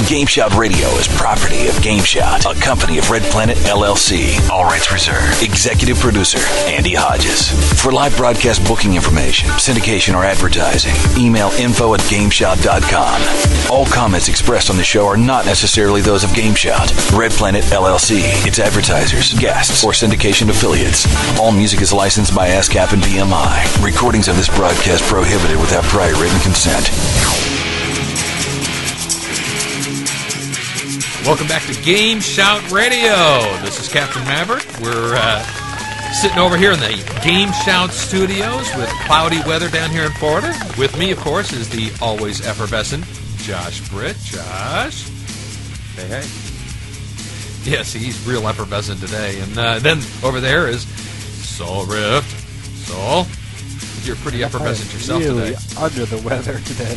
GameSHOUT Radio is property of GameSHOUT, a company of Red Planet LLC. All rights reserved. Executive producer, Andy Hodges. For live broadcast booking information, syndication, or advertising, email info@GameSHOUT.com. All comments expressed on the show are not necessarily those of GameSHOUT, Red Planet LLC, its advertisers, guests, or syndication affiliates. All music is licensed by ASCAP and BMI. Recordings of this broadcast prohibited without prior written consent. Welcome back to GameSHOUT Radio. This is Captain Maverick. We're sitting over here in the GameSHOUT studios with cloudy weather down here in Florida. With me, of course, is the always effervescent Josh Britt. Josh. Hey. Yes, he's real effervescent today. And then over there is Soulrift. Soul, you're pretty effervescent yourself really today. Under the weather today.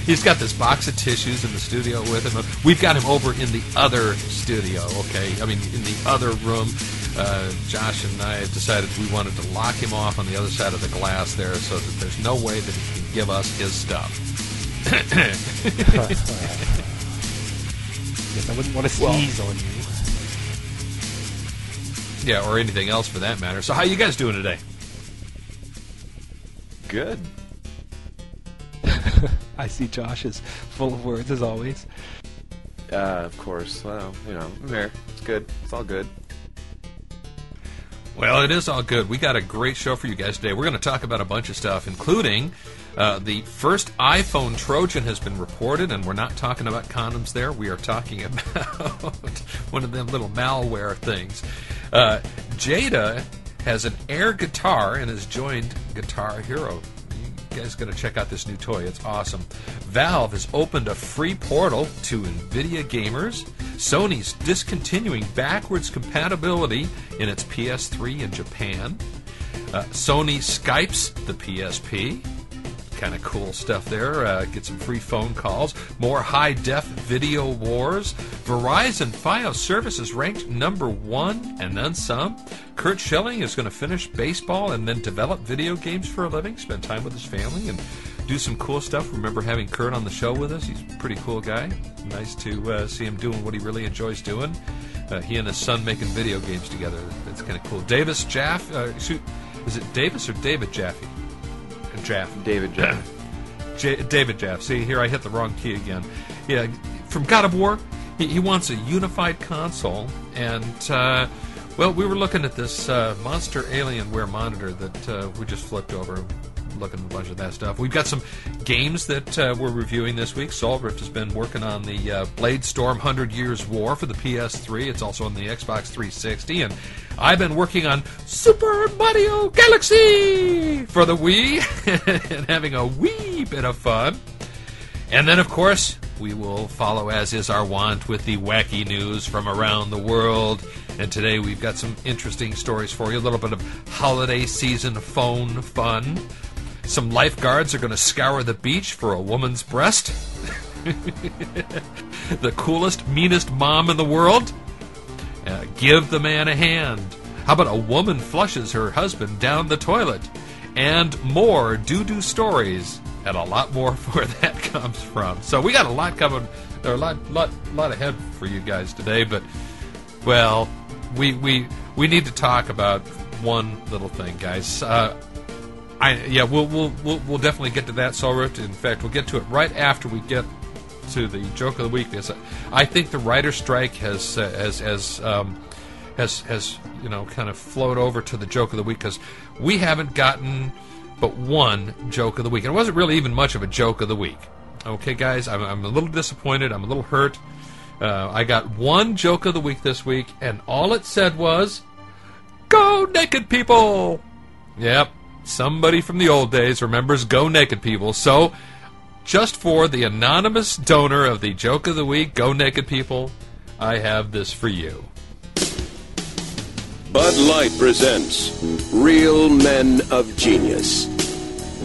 He's got this box of tissues in the studio with him. We've got him over in the other studio, okay? I mean, in the other room. Josh and I decided we wanted to lock him off on the other side of the glass there so that there's no way that he can give us his stuff. Yes, I wouldn't want to sneeze on you. Yeah, or anything else for that matter. So how you guys doing today? Good. I see Josh is full of words as always. Of course. Well, you know, I'm here. It's good. It's all good. Well, it is all good. We got a great show for you guys today. We're going to talk about a bunch of stuff, including the first iPhone Trojan has been reported, and we're not talking about condoms there. We are talking about one of them little malware things. Jada has an air guitar and has joined Guitar Hero. You guys got to check out this new toy. It's awesome. Valve has opened a free portal to Nvidia gamers. Sony's discontinuing backwards compatibility in its PS3 in Japan. Sony Skypes the PSP. Kind of cool stuff there. Get some free phone calls. More high-def video wars. Verizon Fi0S services ranked #1 and then some. Kurt Schilling is going to finish baseball and then develop video games for a living, spend time with his family, and do some cool stuff. Remember having Kurt on the show with us. He's a pretty cool guy. Nice to see him doing what he really enjoys doing. He and his son making video games together. That's kind of cool. Davis Jaffe. Is it Davis or David Jaffe? Jaffe. David Jaffe. David Jaffe. See, here I hit the wrong key again. Yeah, from God of War, he wants a unified console, and well, we were looking at this monster Alienware monitor that we just flipped over, looking at a bunch of that stuff. We've got some games that we're reviewing this week. Soulrift has been working on the Bladestorm 100 Years War for the PS3. It's also on the Xbox 360, and I've been working on Super Mario Galaxy for the Wii and having a wee bit of fun. And then, of course, we will follow, as is our wont, with the wacky news from around the world. And today we've got some interesting stories for you. A little bit of holiday season phone fun. Some lifeguards are going to scour the beach for a woman's breast. The coolest, meanest mom in the world. Give the man a hand. How about a woman flushes her husband down the toilet? And more doo-doo stories, and a lot more where that comes from. So we got a lot coming, or a lot ahead for you guys today. But well, we need to talk about one little thing, guys. We'll definitely get to that, Soulrift. In fact, we'll get to it right after we get to the joke of the week. Because I think the writer's strike has kind of flowed over to the joke of the week, because we haven't gotten but one joke of the week. And it wasn't really even much of a joke of the week. Okay, guys, I'm a little disappointed. I'm a little hurt. I got one joke of the week this week, and all it said was, "Go naked people!" Yep, somebody from the old days remembers Go Naked People. So, just for the anonymous donor of the joke of the week, Go Naked People, I have this for you. Bud Light presents Real Men of Genius.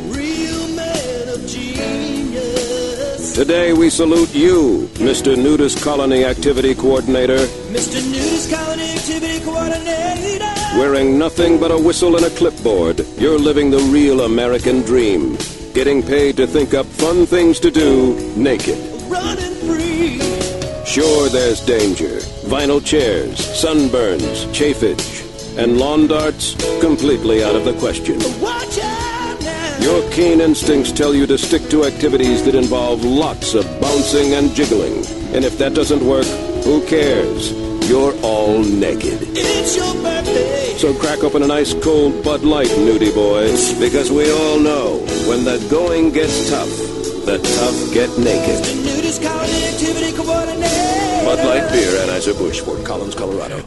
Real Men of Genius. Today we salute you, Mr. Nudist Colony Activity Coordinator. Mr. Nudist Colony Activity Coordinator. Wearing nothing but a whistle and a clipboard, you're living the real American dream. Getting paid to think up fun things to do naked. running free. Sure, there's danger. Vinyl chairs, sunburns, chafage, and lawn darts completely out of the question. Watch out now. Your keen instincts tell you to stick to activities that involve lots of bouncing and jiggling. And if that doesn't work, who cares? You're all naked. It's your birthday. So crack open an ice cold Bud Light, nudie boy, because we all know when the going gets tough, the tough get naked. The nudist colony activity coordinator. Bud Light beer, Anheuser-Busch, Fort Collins, Colorado.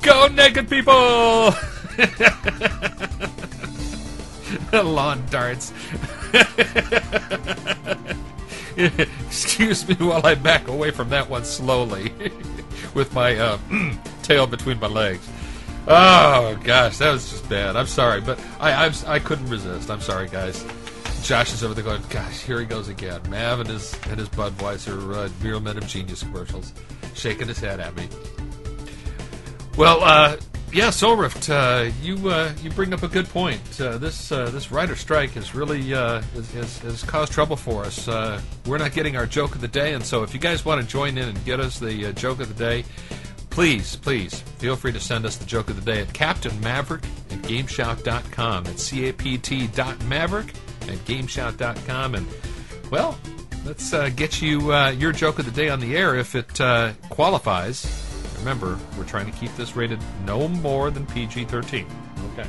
Go naked, people! Lawn darts. Excuse me while I back away from that one slowly with my tail between my legs. Oh, gosh, that was just bad. I'm sorry, but I couldn't resist. I'm sorry, guys. Josh is over there going, gosh, here he goes again. Mav and his Budweiser Viral Men of Genius commercials, shaking his head at me. Well, yeah, Soulrift, you bring up a good point. This writer strike has really has caused trouble for us. We're not getting our joke of the day, and so if you guys want to join in and get us the joke of the day, please feel free to send us the joke of the day at Captain Maverick at GameShout.com. That's CAPT.Maverick@GameShout.com, and well, let's get you your joke of the day on the air if it qualifies. Remember, we're trying to keep this rated no more than PG-13. Okay.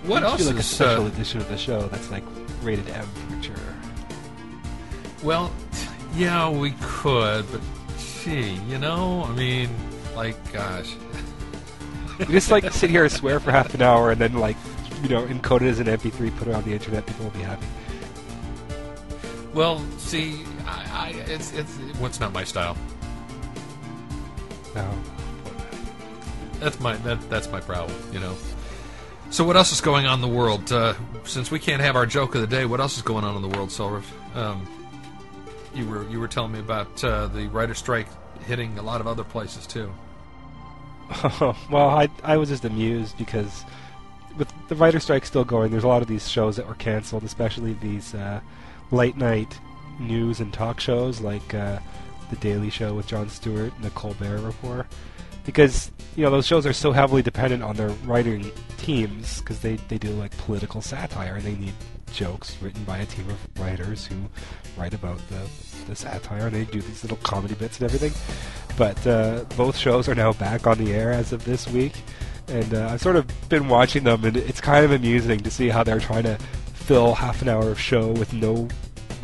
What else do like is a special edition of the show that's like rated M for mature? Well, yeah, we could, but gee, I mean, like, gosh. We just like sit here and swear for half an hour and then like, encode it as an MP3, put it on the internet, people will be happy. Well, see, it's what's not my style. No. That's my problem, So what else is going on in the world? Since we can't have our joke of the day, what else is going on in the world, Soulrift? You were telling me about the writer strike hitting a lot of other places too. Well, I was just amused because with the writer strike still going, there's a lot of these shows that were canceled, especially these late night news and talk shows like The Daily Show with Jon Stewart and the Colbert Report, because those shows are so heavily dependent on their writing teams because they do like political satire and they need jokes written by a team of writers who write about the satire, and they do these little comedy bits and everything. But both shows are now back on the air as of this week, and I've sort of been watching them, and it's kind of amusing to see how they're trying to fill half an hour of show with no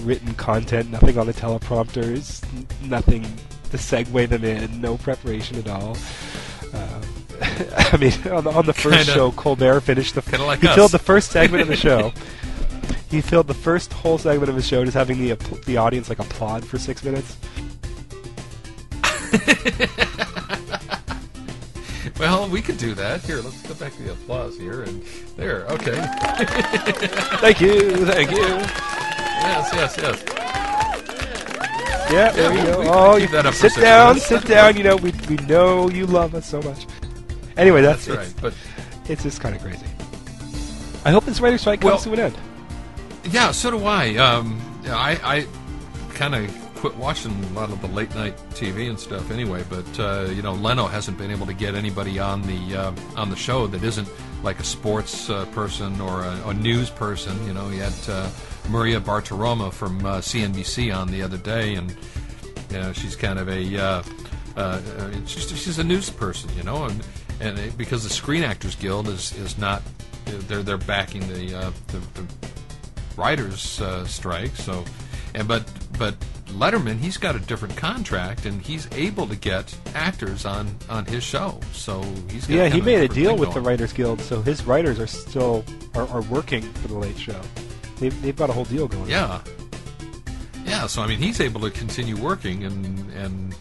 written content, nothing on the teleprompters, nothing to segue them in, no preparation at all. I mean, on the first show, Colbert finished he filled the first segment of the show. He filled the first whole segment of his show just having the audience like applaud for 6 minutes. Well, we could do that. Here, let's go back to the applause here, and there. Okay. Thank you. Yes. Yeah, there you go. Oh, you sit down. We know you love us so much. Anyway, that's right. But it's just kind of crazy. I hope this writer's strike comes to an end. Yeah, so do I. I kind of quit watching a lot of the late night TV and stuff anyway. But Leno hasn't been able to get anybody on the show that isn't like a sports person or a news person. He had Maria Bartiromo from CNBC on the other day, and she's kind of she's a news person, and because the Screen Actors Guild is not, they're backing the writers strike. So, but Letterman, he's got a different contract, and he's able to get actors on his show. So he's got he made a deal with the Writers Guild, so his writers are still are working for the Late Show. They've got a whole deal going. Yeah. So I mean, he's able to continue working, and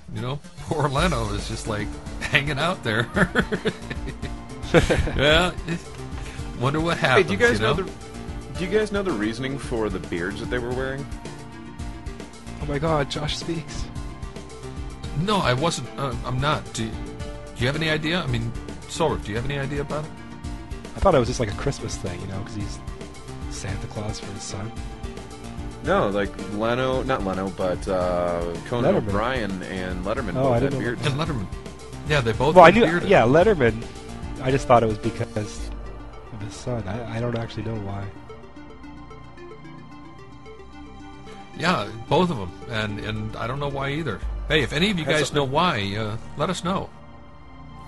poor Leno is just like hanging out there. Yeah. Wonder what happens. Hey, do you guys know the reasoning for the beards that they were wearing? Oh my God, Josh speaks. No, I wasn't. I'm not. Do you have any idea? I mean, Soulrift, do you have any idea about it? I thought it was just like a Christmas thing, because he's Santa Claus for his son. No, like Leno, not Leno, but Conan Letterman. O'Brien and Letterman Oh, I both didn't had know beards. And Letterman. Yeah, they both Well, I were knew. bearded. Yeah, Letterman. I just thought it was because of his son. I don't actually know why. Yeah, both of them, and I don't know why either. Hey, if any of you Has guys something- know why, let us know.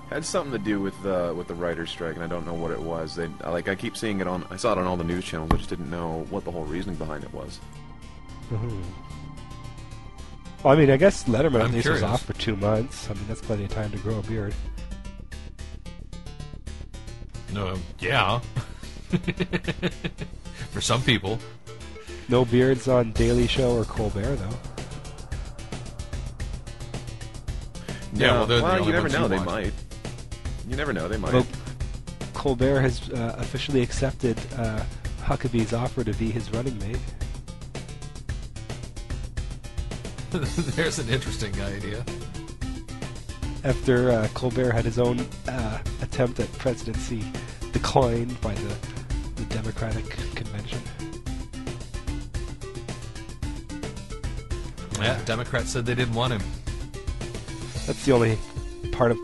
Had something to do with the writer's strike, and I don't know what it was. I keep seeing it on. I saw it on all the news channels. I just didn't know what the whole reasoning behind it was. Mhm. Well, I mean, I guess Letterman I'm at least was curious. off for 2 months. I mean, that's plenty of time to grow a beard. No, yeah. For some people. No beards on Daily Show or Colbert, though. Yeah, well, they're the only you never ones know. you They watch. might. You never know. They might. Well, Colbert has officially accepted Huckabee's offer to be his running mate. There's an interesting idea. After Colbert had his own attempt at presidency declined by the Democratic convention. Yeah, Democrats said they didn't want him. That's the only part of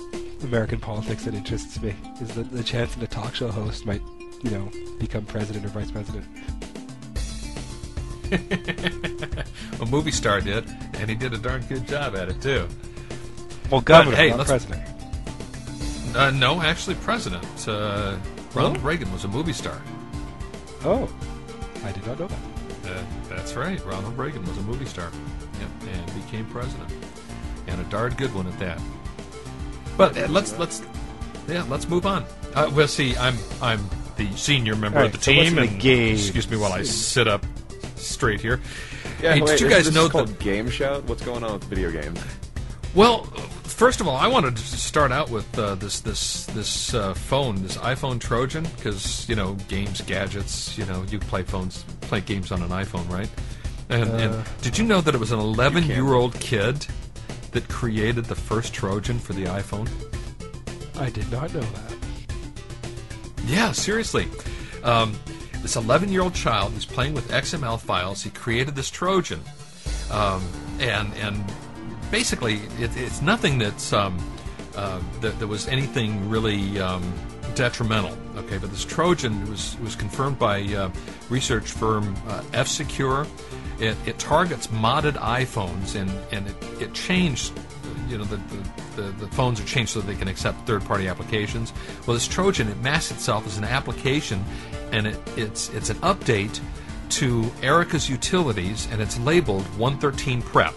American politics that interests me, is the chance that a talk show host might, become president or vice president. A movie star did, and he did a darn good job at it, too. Well, governor, hey, not let's- president. No, actually, President. Ronald Reagan was a movie star. Oh, I did not know that. That's right. Ronald Reagan was a movie star. Yep, and became president, and a darn good one at that. But let's move on. We'll see. I'm the senior member All of the right, so what's team, the and game? excuse me while I sit up straight here. yeah, Hey, wait, did you this guys is know called that? GameSHOUT? What's going on with video games? Well, first of all, I wanted to start out with this phone, this iPhone Trojan, because games, gadgets. You play games on an iPhone, right? And did you know that it was an 11-year-old kid that created the first Trojan for the iPhone? I did not know that. Yeah, seriously. This 11-year-old child who's playing with XML files, he created this Trojan, and basically it's nothing that's that was anything really detrimental. Okay, but this Trojan was confirmed by research firm F-Secure. It targets modded iPhones, and it changed. The phones are changed so they can accept third-party applications. Well, this Trojan, it masks itself as an application, and it's an update to Erica's utilities, and it's labeled 113 Prep.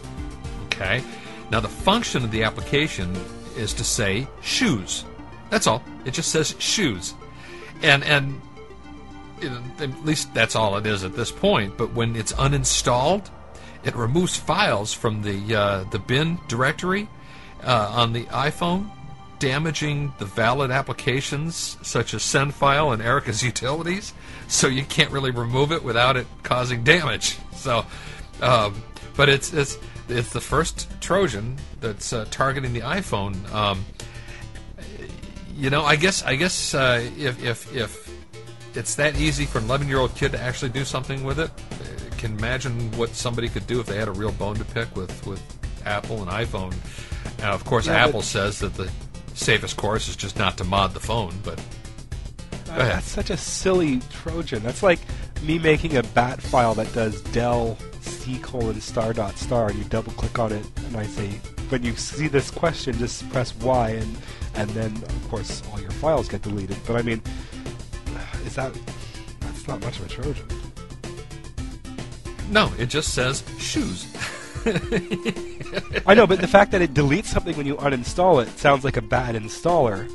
Okay, now the function of the application is to say shoes. That's all. It just says shoes, and at least that's all it is at this point. But when it's uninstalled, it removes files from the bin directory on the iPhone, damaging the valid applications such as send file and Erica's utilities. So you can't really remove it without it causing damage. So, but it's the first Trojan that's targeting the iPhone. I guess if it's that easy for an 11-year-old kid to actually do something with it, can imagine what somebody could do if they had a real bone to pick with Apple and iPhone. Now, of course, Yeah, Apple says that the safest course is just not to mod the phone, but go ahead. That's such a silly Trojan. That's like me making a bat file that does del c:****, and you double click on it, and I say, when you see this question, just press Y, and then, of course, all your files get deleted. But I mean, that's not much of a Trojan. No, it just says shoes. I know, but the fact that it deletes something when you uninstall it sounds like a bad installer,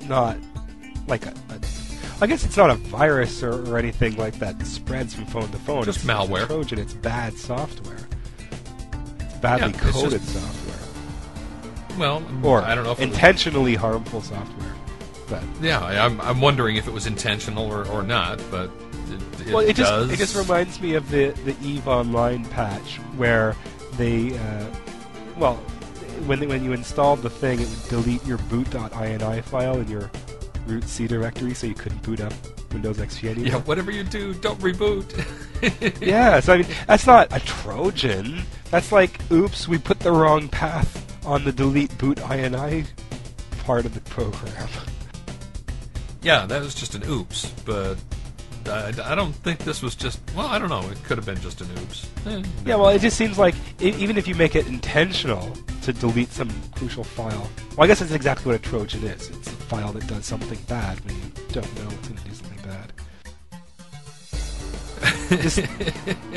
not like I guess it's not a virus or anything like that spreads from phone to phone. Just It's malware. a Trojan. It's bad software. It's badly Yeah, it's coded just- software, Well, or I don't know if it was- intentionally harmful software. But Yeah, I'm wondering if it was intentional or not, but it does. It just reminds me of the EVE Online patch where they when you installed the thing, it would delete your boot.ini file in your root C directory, so you couldn't boot up Windows XP anymore. Yeah, whatever you do, don't reboot. Yeah, so I mean, that's not a Trojan. That's like, oops, we put the wrong path on the delete boot INI part of the program. Yeah, that was just an oops, but I don't think this was just... Well, I don't know. It could have been just an oops. Yeah, well, it just seems like even if you make it intentional to delete some crucial file... Well, I guess that's exactly what a Trojan is. It's a file that does something bad when you don't know it's going to do something bad.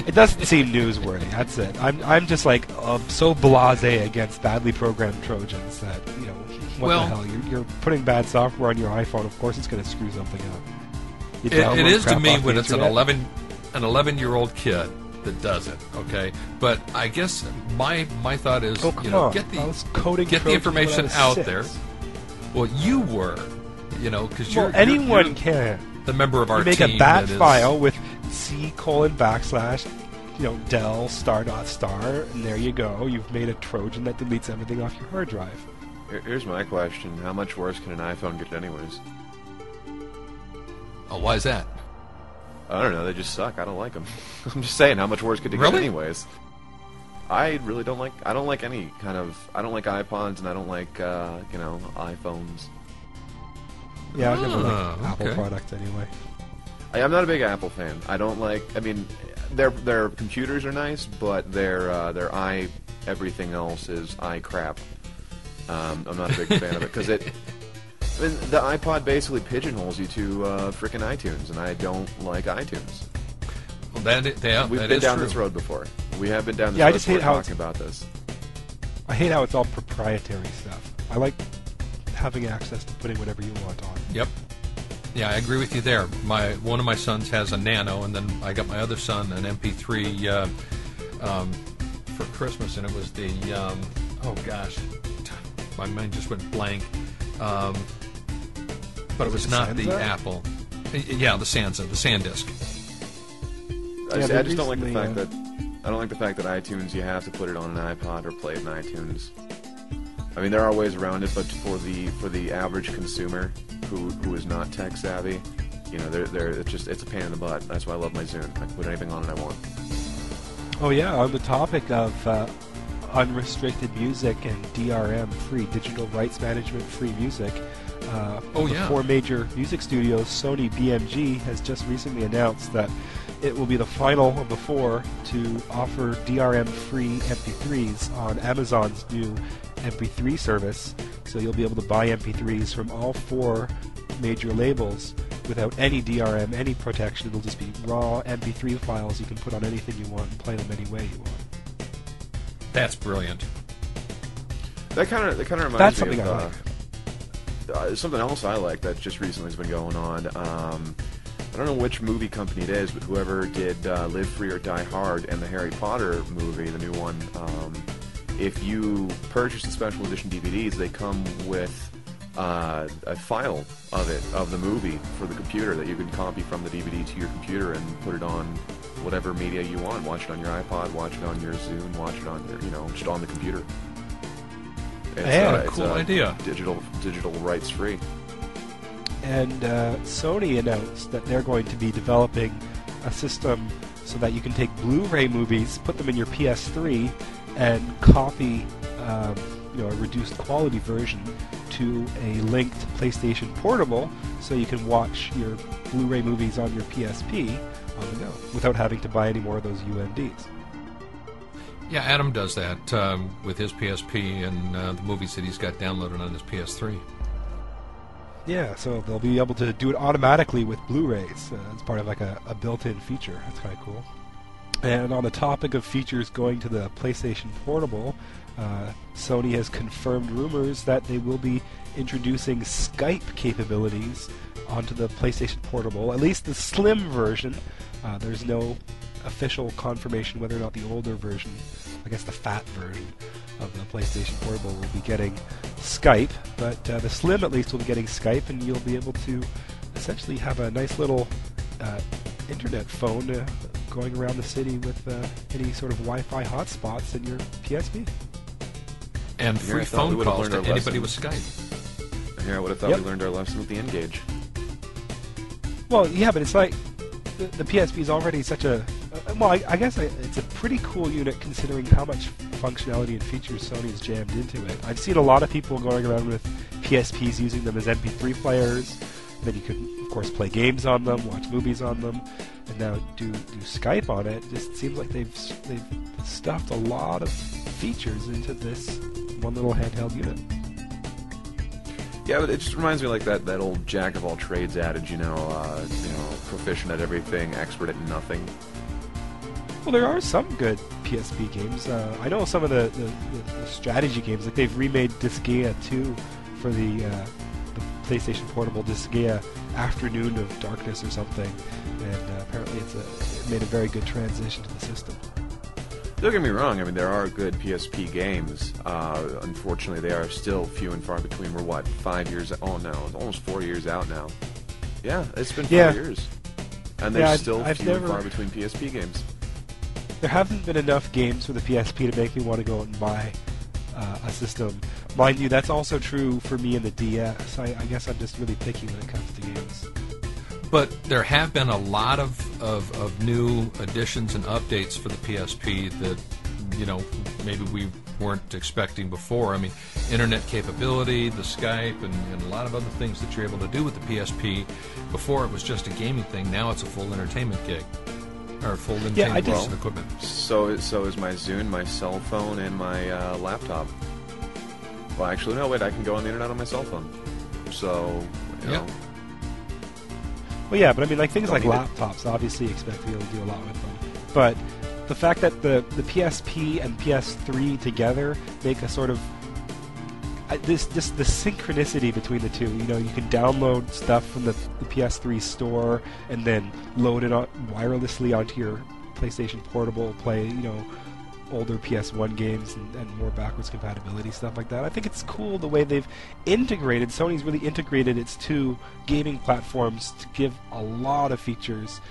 It doesn't seem newsworthy. That's it. I'm just like so blasé against badly programmed Trojans that, you know, what the hell? You're putting bad software on your iPhone. Of course, it's going to screw something up. It is to me when it's an 11-year-old kid that does it. Okay, but I guess my thought is, get the information out there. Well, you were, because you're anyone can. The member of our team. You make a bat file with C:\\, del star dot star, and there you go. You've made a Trojan that deletes everything off your hard drive. Here's my question: how much worse can an iPhone get, anyways? Oh, why is that? I don't know. They just suck. I don't like them. I'm just saying, how much worse could it get, anyways? I really don't like. I don't like any kind of. I don't like iPods, and I don't like iPhones. Yeah, I've never liked Apple products anyway. I'm not a big Apple fan. I don't like. I mean, their computers are nice, but their everything else is crap. I'm not a big fan of it because it. I mean, the iPod basically pigeonholes you to frickin' iTunes, and I don't like iTunes. Well, we've been down this road before. We have been down this road before talking about this. I hate how it's all proprietary stuff. I like having access to putting whatever you want on. Yep. Yeah, I agree with you there. One of my sons has a Nano, and then I got my other son an MP3 for Christmas, and it was the oh gosh, my mind just went blank. But it was not the Apple. Yeah, the Sansa, the SanDisk. I just don't like the fact that iTunes, you have to put it on an iPod or play it in iTunes. I mean, there are ways around it, but for the average consumer who is not tech savvy, it's a pain in the butt. That's why I love my Zune. I can put anything on it I want. Oh yeah, on the topic of unrestricted music and DRM free, digital rights management free music. The 4 major music studios, Sony, BMG, has just recently announced that it will be the final of the 4 to offer DRM-free MP3s on Amazon's new MP3 service. So you'll be able to buy MP3s from all 4 major labels without any DRM, any protection. It'll just be raw MP3 files you can put on anything you want and play them any way you want. That's brilliant. That kind of reminds me That's something of, I like. Something else I like that just recently has been going on. I don't know which movie company it is, but whoever did Live Free or Die Hard and the Harry Potter movie, the new one, if you purchase the special edition DVDs, they come with a file of the movie for the computer that you can copy from the DVD to your computer and put it on whatever media you want. Watch it on your iPod, watch it on your Zune, watch it on your, just on the computer. It's cool idea. Digital rights free. And Sony announced that they're going to be developing a system so that you can take Blu-ray movies, put them in your PS3, and copy a reduced quality version to a linked PlayStation Portable, so you can watch your Blu-ray movies on your PSP on the go without having to buy any more of those UMDs. Yeah, Adam does that with his PSP and the movies that he's got downloaded on his PS3. Yeah, so they'll be able to do it automatically with Blu-rays. It's part of like a built-in feature. That's kind of cool. And on the topic of features going to the PlayStation Portable, Sony has confirmed rumors that they will be introducing Skype capabilities onto the PlayStation Portable, at least the slim version. There's no official confirmation whether or not the older version, I guess the fat version of the PlayStation Portable, will be getting Skype, but the Slim at least will be getting Skype, and you'll be able to essentially have a nice little internet phone going around the city with any sort of Wi-Fi hotspots in your PSP. And free phone calls to anybody with Skype. Here, I would have thought we learned our lesson with the N-Gage. Well, yeah, but it's like the PSP is already such a well, I guess it's a pretty cool unit considering how much functionality and features Sony's jammed into it. I've seen a lot of people going around with PSPs using them as MP3 players. Then you could, of course, play games on them, watch movies on them, and now do Skype on it. It just seems like they've stuffed a lot of features into this one little handheld unit. Yeah, but it just reminds me like that old jack of all trades adage, proficient at everything, expert at nothing. Well, there are some good PSP games. I know some of the strategy games, like they've remade Disgaea 2 for the PlayStation Portable, Disgaea Afternoon of Darkness or something, and apparently it made a very good transition to the system. Don't get me wrong, I mean, there are good PSP games. Unfortunately, they are still few and far between. We're, what, 5 years... Oh, no, it's almost 4 years out now. Yeah, it's been 4 years. And there's still few and far between PSP games. There haven't been enough games for the PSP to make me want to go out and buy a system. Mind you, that's also true for me and the DS. I guess I'm just really picky when it comes to games. But there have been a lot of new additions and updates for the PSP that, maybe we weren't expecting before. I mean, internet capability, the Skype, and a lot of other things that you're able to do with the PSP. Before it was just a gaming thing. Now it's a full entertainment gig. Or full entertainment piece of equipment. So is my Zune, my cell phone, and my laptop. Well, actually, no, wait, I can go on the internet on my cell phone. So, you know... Well, yeah, but I mean, like things like laptops, obviously you expect to be able to do a lot with them. But the fact that the PSP and PS3 together make a sort of the synchronicity between the two. You can download stuff from the PS3 store and then load it wirelessly onto your PlayStation Portable, play older PS1 games and more backwards compatibility stuff like that. I think it's cool the way they've integrated. Sony's really integrated its two gaming platforms to give a lot of features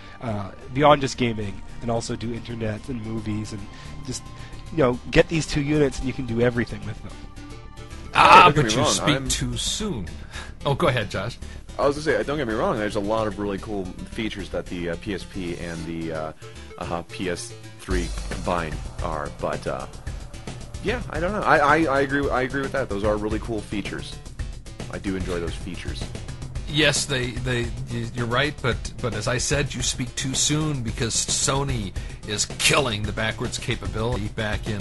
beyond just gaming, and also do internet and movies, and just get these two units and you can do everything with them. But you speak too soon. Oh, go ahead, Josh. I was going to say, don't get me wrong, there's a lot of really cool features that the PSP and the PS3 combined are, but yeah, I don't know. I agree with that. Those are really cool features. I do enjoy those features. Yes, you're right, but as I said, you speak too soon, because Sony is killing the backwards capability back in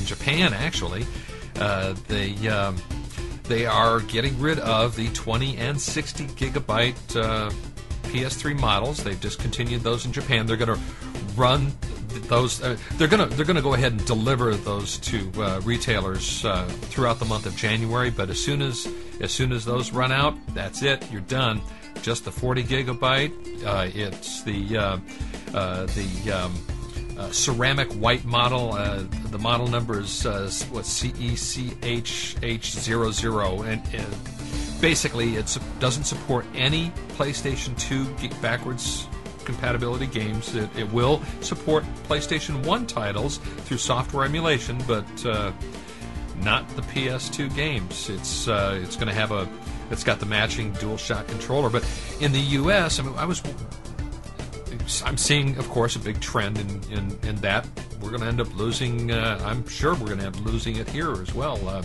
Japan. Actually, they are getting rid of the 20 and 60 gigabyte PS3 models. They've discontinued those in Japan. They're going to run those. They're going to go ahead and deliver those to retailers throughout the month of January. But as soon as those run out, that's it. You're done. Just the 40 gigabyte. It's the ceramic white model. The model number is CECHH00, and basically it doesn't support any PlayStation 2 backwards compatibility games. It will support PlayStation 1 titles through software emulation, but not the PS2 games. It's going to have it's got the matching DualShock controller, but in the U.S., I mean, I'm seeing, of course, a big trend in that. We're going to end up losing, I'm sure we're going to end up losing it here as well.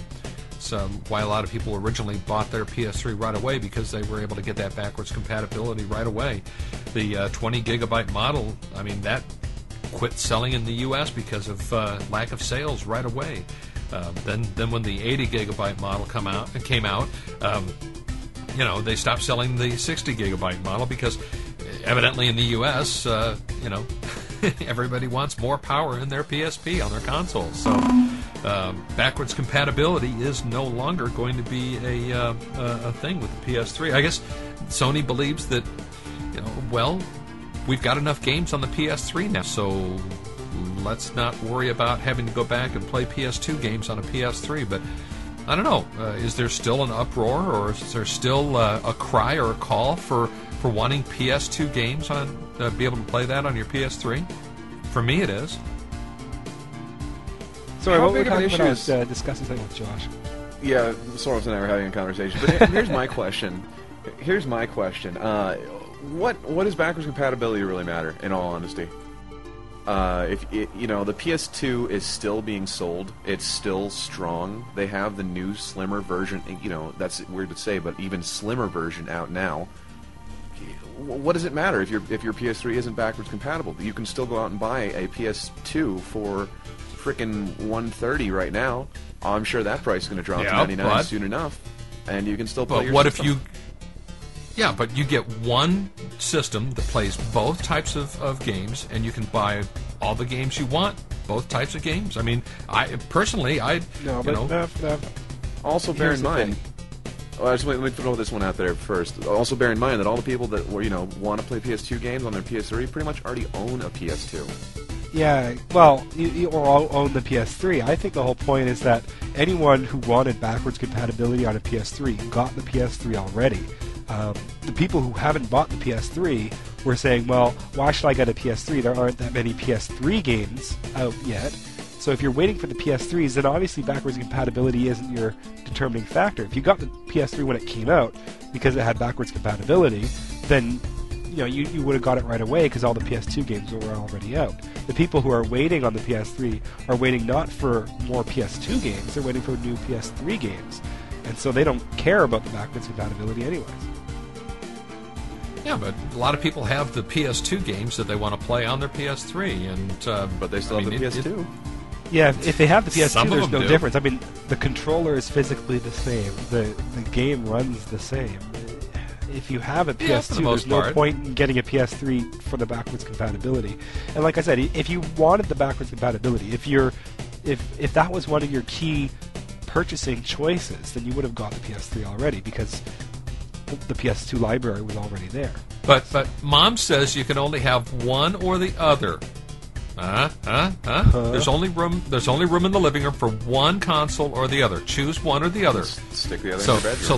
So why a lot of people originally bought their PS3 right away, because they were able to get that backwards compatibility right away. The 20 gigabyte model, I mean, that quit selling in the U.S. because of lack of sales right away. Then when the 80 gigabyte model came out, they stopped selling the 60 gigabyte model, because evidently in the U.S., everybody wants more power in their PSP on their consoles. So backwards compatibility is no longer going to be a thing with the PS3. I guess Sony believes that, we've got enough games on the PS3 now, so let's not worry about having to go back and play PS2 games on a PS3. But I don't know. Is there still an uproar, or is there still a cry or a call for wanting PS2 games be able to play that on your PS3? For me, it is. Sorry, what we're talking about is discussing something with Josh. Yeah, Soros and I were having a conversation. But here's my question. What does backwards compatibility really matter, in all honesty? if it, you know, the PS2 is still being sold. It's still strong. They have the new slimmer version. You know, that's weird to say, but even slimmer version out now. What does it matter if your PS3 isn't backwards compatible? You can still go out and buy a PS2 for frickin' $130 right now. I'm sure that price is going to drop to $99 soon enough, and you can still play. But what if you? Yeah, but you get one system that plays both types of games, and you can buy all the games you want, both types of games. I mean, I personally, Also, bear in mind. Let me throw this one out there first. Also, bear in mind that all the people that want to play PS2 games on their PS3 pretty much already own a PS2. Yeah, well, you all own the PS3. I think the whole point is that anyone who wanted backwards compatibility on a PS3 got the PS3 already. The people who haven't bought the PS3 were saying, well, why should I get a PS3? There aren't that many PS3 games out yet. So if you're waiting for the PS3s, then obviously backwards compatibility isn't your determining factor. If you got the PS3 when it came out because it had backwards compatibility, then you would have got it right away because all the PS2 games were already out. The people who are waiting on the PS3 are waiting not for more PS2 games, they're waiting for new PS3 games. And so they don't care about the backwards compatibility anyways. Yeah, but a lot of people have the PS2 games that they want to play on their PS3, and but they still have the PS2. Yeah, if they have the PS2, there's no do. difference. I mean, the controller is physically the same. The game runs the same. If you have a PS2, there's no point in getting a PS3 for the backwards compatibility. And like I said, if you wanted the backwards compatibility, if that was one of your key purchasing choices, then you would have got the PS3 already because the PS2 library was already there. But Mom says you can only have one or the other. There's only room in the living room for one console or the other. Choose one or the other. Stick the other in your bedroom. So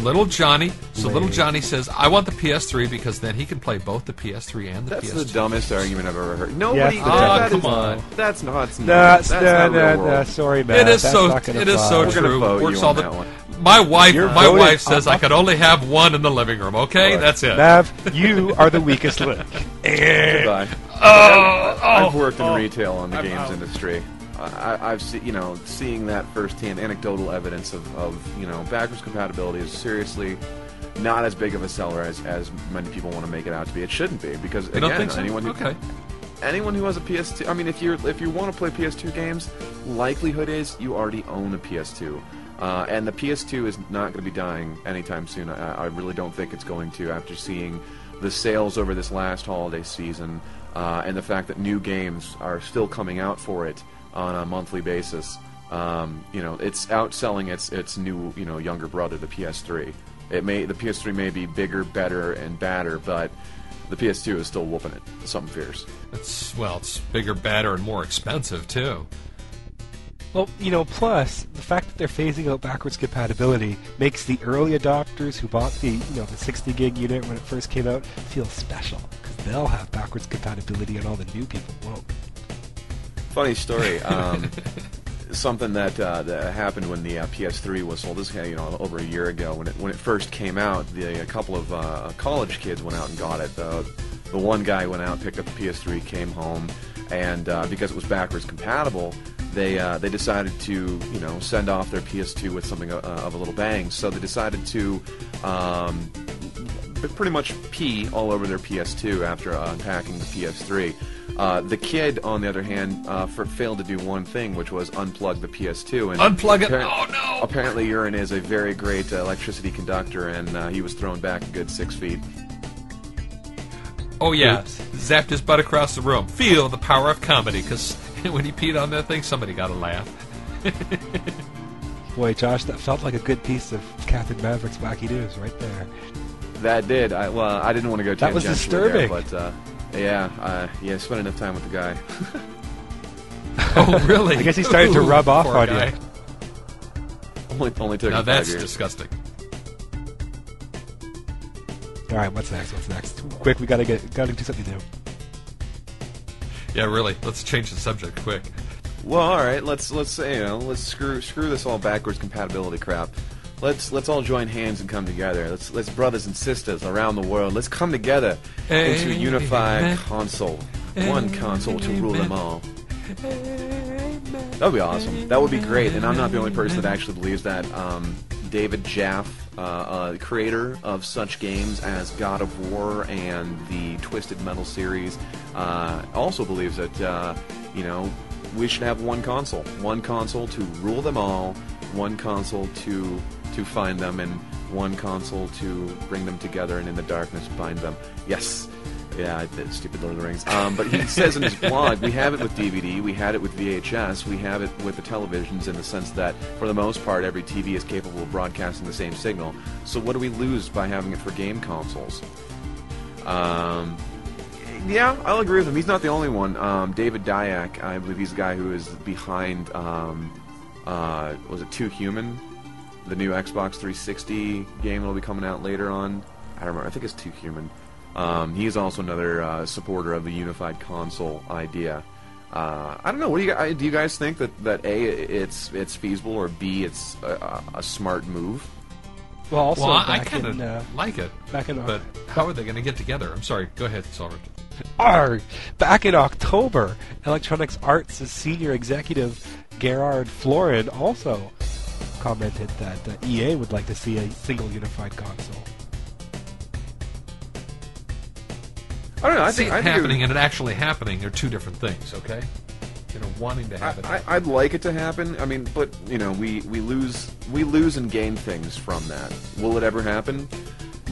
little Johnny says, I want the PS3 because then he can play both the PS3 and the PS2. That's the dumbest argument I've ever heard. Nobody. Yeah, come on. That's not. No. Sorry, man. It is so true. Works all the. My wife says I could only have one in the living room. Okay, right. That's it. Mav, you are the weakest link. Goodbye. I've worked in retail on the games industry. I've seeing that firsthand anecdotal evidence of backwards compatibility is seriously not as big of a seller as many people want to make it out to be. It shouldn't be because again, anyone who has a PS2, I mean, if you want to play PS2 games, likelihood is you already own a PS2. And the PS2 is not going to be dying anytime soon. I really don't think it's going to after seeing the sales over this last holiday season and the fact that new games are still coming out for it on a monthly basis. It's outselling its new, younger brother, the PS3. The PS3 may be bigger, better, and badder, but the PS2 is still whooping it. Something fierce. It's bigger, badder, and more expensive too. Well, plus the fact that they're phasing out backwards compatibility makes the early adopters who bought the 60 gig unit when it first came out feel special because they'll have backwards compatibility and all the new people won't. Funny story. Something that happened when the PS3 was sold. This over a year ago when it first came out. A couple of college kids went out and got it. The one guy went out, picked up the PS3, came home, and because it was backwards compatible. They decided to send off their PS2 with something of a little bang. So they decided to pretty much pee all over their PS2 after unpacking the PS3. The kid, on the other hand, failed to do one thing, which was unplug the PS2. And unplug it? Oh no! Apparently, urine is a very great electricity conductor, and he was thrown back a good 6 feet. Oh yeah, zapped his butt across the room. Feel the power of comedy, because when he peed on that thing, somebody got a laugh. Boy, Josh, that felt like a good piece of Captain Maverick's Wacky News right there. That did. I didn't want to go tangentially. That was disturbing. There, but spent enough time with the guy. Oh, really? I guess he started to rub off on guy. you. Only took now 5 that's years. Disgusting. All right, what's next? Quick, we gotta do something new. Yeah, really. Let's change the subject quick. Well, all right. Let's say let's screw this all backwards compatibility crap. Let's all join hands and come together. Let's brothers and sisters around the world. Let's come together into a unified console. One console to rule them all. That would be awesome. That would be great. And I'm not the only person that actually believes that. David Jaffe, creator of such games as God of War and the Twisted Metal series, also believes that, we should have one console to rule them all, one console to find them, and one console to bring them together and in the darkness bind them. Yes. Yeah, stupid Lord of the Rings. But he says in his blog, we have it with DVD, we had it with VHS, we have it with the televisions, in the sense that, for the most part, every TV is capable of broadcasting the same signal. So what do we lose by having it for game consoles? Yeah, I'll agree with him. He's not the only one. David Dyack, I believe he's the guy who is behind, was it Too Human? The new Xbox 360 game that will be coming out later on. I don't remember. I think it's Too Human. He is also another supporter of the unified console idea. I don't know. What do you guys think that A, it's feasible, or B, it's a smart move? Well, also I kind of like it. But how are they going to get together? I'm sorry. Go ahead, Soulrift. Back in October, Electronic Arts' senior executive Gerard Florin also commented that EA would like to see a single unified console. I don't know. I think it happening and it actually happening are two different things. Okay, wanting to have it. I'd like it to happen. I mean, but we lose and gain things from that. Will it ever happen?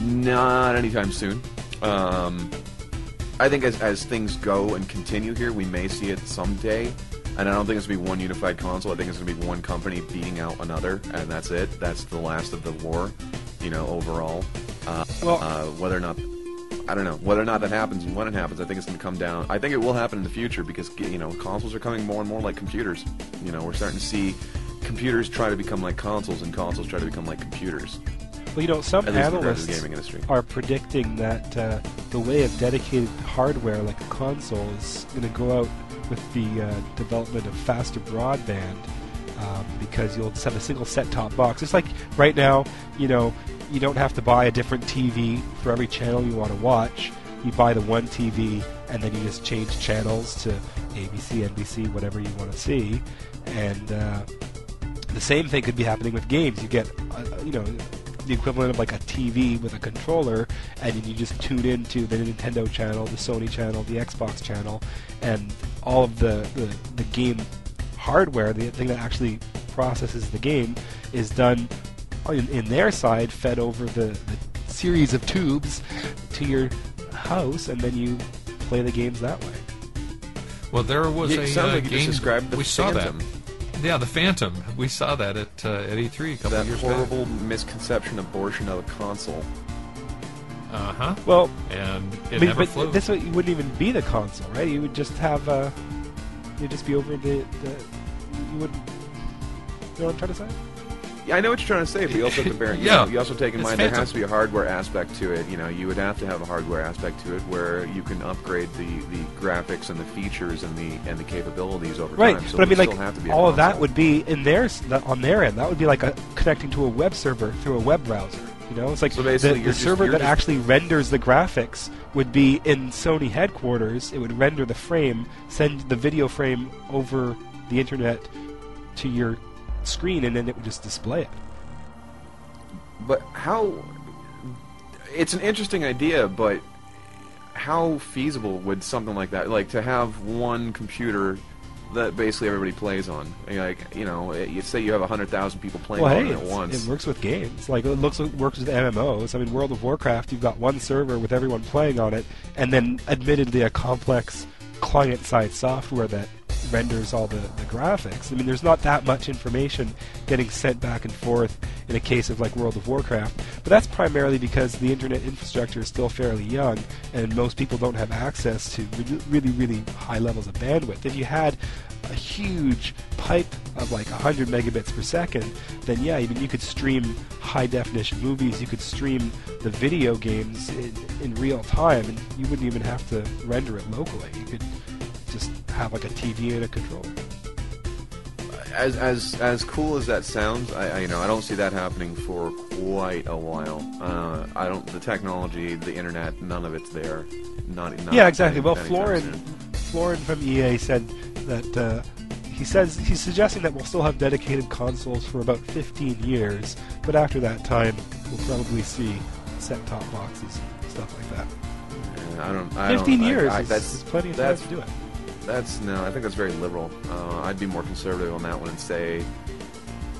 Not anytime soon. I think as things go and continue here, we may see it someday. And I don't think it's going to be one unified console. I think it's going to be one company beating out another, and that's it. That's the last of the war, overall. Whether or not, I don't know. Whether or not that happens and when it happens, I think it's going to come down. I think it will happen in the future because, consoles are coming more and more like computers. We're starting to see computers try to become like consoles and consoles try to become like computers. Well, some analysts are predicting that the way of dedicated hardware like a console is going to go out with the development of faster broadband, because you'll just have a single set-top box. It's like right now, you don't have to buy a different TV for every channel you want to watch. You buy the one TV, and then you just change channels to ABC, NBC, whatever you want to see. And the same thing could be happening with games. You get, the equivalent of like a TV with a controller, and you just tune into the Nintendo channel, the Sony channel, the Xbox channel, and all of the game hardware, the thing that actually processes the game, is done in their side, fed over the series of tubes to your house, and then you play the games that way. Well, there was a game we saw that. Yeah, the Phantom. We saw that at E3 a couple of years back. That horrible misconception abortion of a console. Uh-huh. Well, and it never flew. This wouldn't even be the console, right? You would just have you'd just be over the you wouldn't. You know what I'm trying to say? Yeah, I know what you're trying to say, but you also have to bear. You also take in mind there has to be a hardware aspect to it. You would have to have a hardware aspect to it where you can upgrade the graphics and the features and the capabilities over time. Right, So but I mean, like have to be all of that would be in on their end. That would be like connecting to a web server through a web browser. It's like so the server that actually renders the graphics would be in Sony headquarters. It would render the frame, send the video frame over the internet to your screen, and then it would just display it. But it's an interesting idea, but how feasible would something like that, like to have one computer that basically everybody plays on? You say you have 100,000 people playing on it at once. It works with games. Like it works with MMOs. I mean, World of Warcraft, you've got one server with everyone playing on it, and then admittedly a complex client-side software that renders all the graphics. I mean, there's not that much information getting sent back and forth in a case of like World of Warcraft, but that's primarily because the internet infrastructure is still fairly young, and most people don't have access to really, really high levels of bandwidth. If you had a huge pipe of like 100 megabits per second, then yeah, you could stream high-definition movies, you could stream the video games in real time, and you wouldn't even have to render it locally. You could just have like a TV and a controller. As cool as that sounds, I don't see that happening for quite a while. The technology, the internet, none of it's there. Not yeah, exactly. Well, Florin Florin from EA said that he's suggesting that we'll still have dedicated consoles for about 15 years, but after that time, we'll probably see set-top boxes and stuff like that. I don't. 15 years That's is plenty of time to do it. I think that's very liberal. I'd be more conservative on that one and say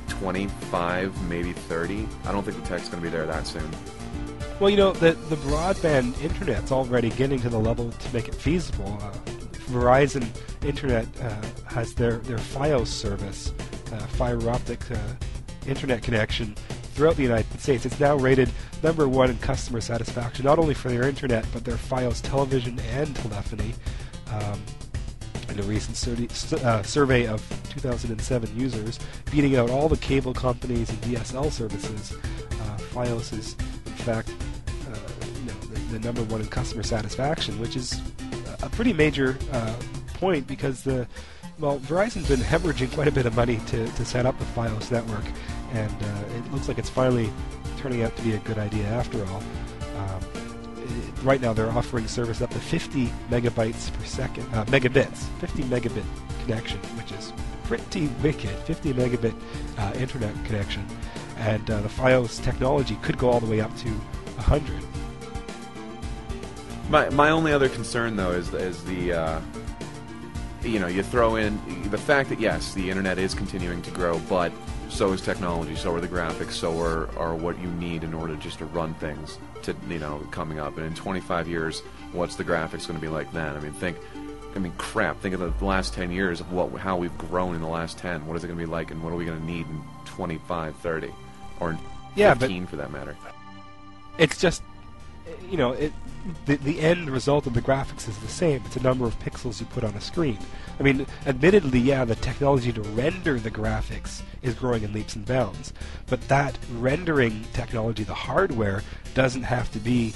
25, maybe 30. I don't think the tech's going to be there that soon. Well, you know, the broadband internet's already getting to the level to make it feasible. Verizon Internet has their Fi0S service, fiber optic internet connection throughout the United States. It's now rated #1 in customer satisfaction, not only for their internet, but their Fi0S television and telephony. In a recent survey of 2007 users, beating out all the cable companies and DSL services, Fi0S is, in fact, the #1 in customer satisfaction, which is a pretty major point because Verizon's been hemorrhaging quite a bit of money to set up the Fi0S network, and it looks like it's finally turning out to be a good idea after all. Right now they're offering service up to 50 megabytes per second, megabits, 50 megabit connection, which is pretty wicked, 50 megabit internet connection, and the Fi0S technology could go all the way up to 100. My only other concern, though, is the you throw in the fact that yes, the internet is continuing to grow, but so is technology, so are the graphics, so are what you need in order just to run things coming up. And in 25 years, what's the graphics going to be like then? Think of the last 10 years of how we've grown in the last 10. What is it going to be like, and what are we going to need in 25, 30, or in 15 for that matter? It's just, the end result of the graphics is the same. It's a number of pixels you put on a screen. Admittedly, the technology to render the graphics is growing in leaps and bounds, but that rendering technology, the hardware, doesn't have to be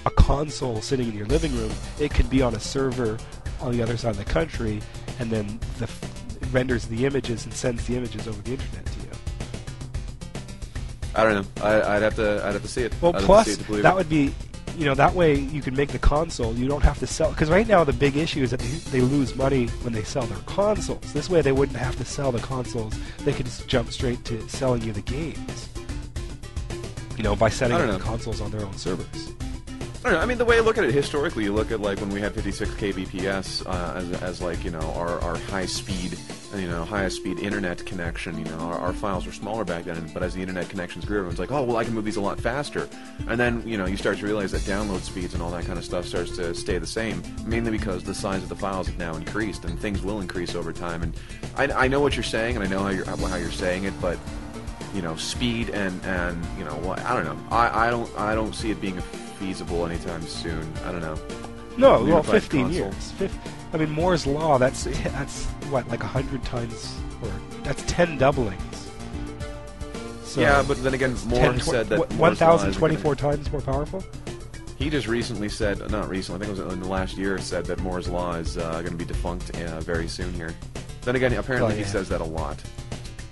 a console sitting in your living room. It could be on a server on the other side of the country, and then it renders the images and sends the images over the internet to you. I don't know. I'd have to see it. Well, plus that would be, that way you can make the console. You don't have to sell, because right now the big issue is that they lose money when they sell their consoles. This way they wouldn't have to sell the consoles. They could just jump straight to selling you the games. By setting up the consoles on their own servers. I don't know. The way I look at it historically, you look at when we had 56 kbps as our high speed, highest speed internet connection. Our files were smaller back then, but as the internet connections grew, everyone's like, oh well, I can move these a lot faster. And then you start to realize that download speeds and all that kind of stuff starts to stay the same, mainly because the size of the files have now increased, and things will increase over time. And I know what you're saying, and I know how you're saying it, but speed and I don't know. I don't see it being feasible anytime soon. I don't know. No, well, 15 years. Moore's law. That's what, like 100 times, or that's 10 doublings. So yeah, but then again, Moore said that 1,024 times more powerful. He just recently said, not recently, I think it was in the last year, said that Moore's law is going to be defunct very soon here. Then again, apparently he says that a lot.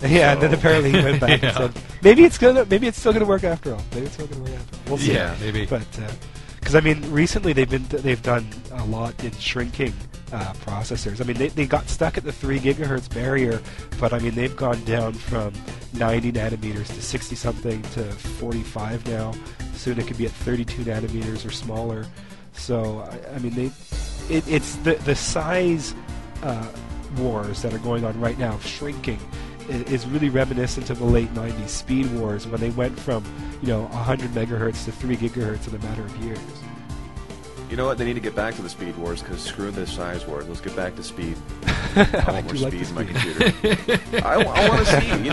Yeah, and then apparently he went back and said, maybe it's still gonna work after all. We'll see. Yeah, maybe. But because recently they've done a lot in shrinking processors. They got stuck at the 3 gigahertz barrier, but they've gone down from 90 nanometers to 60 something to 45 now. Soon it could be at 32 nanometers or smaller. So it's the size wars that are going on right now, shrinking, is really reminiscent of the late 90s speed wars, when they went from 100 megahertz to 3 gigahertz in a matter of years. You know what? They need to get back to the speed wars, because screw the size wars. Let's get back to speed. I want more speed in my computer. I want to see.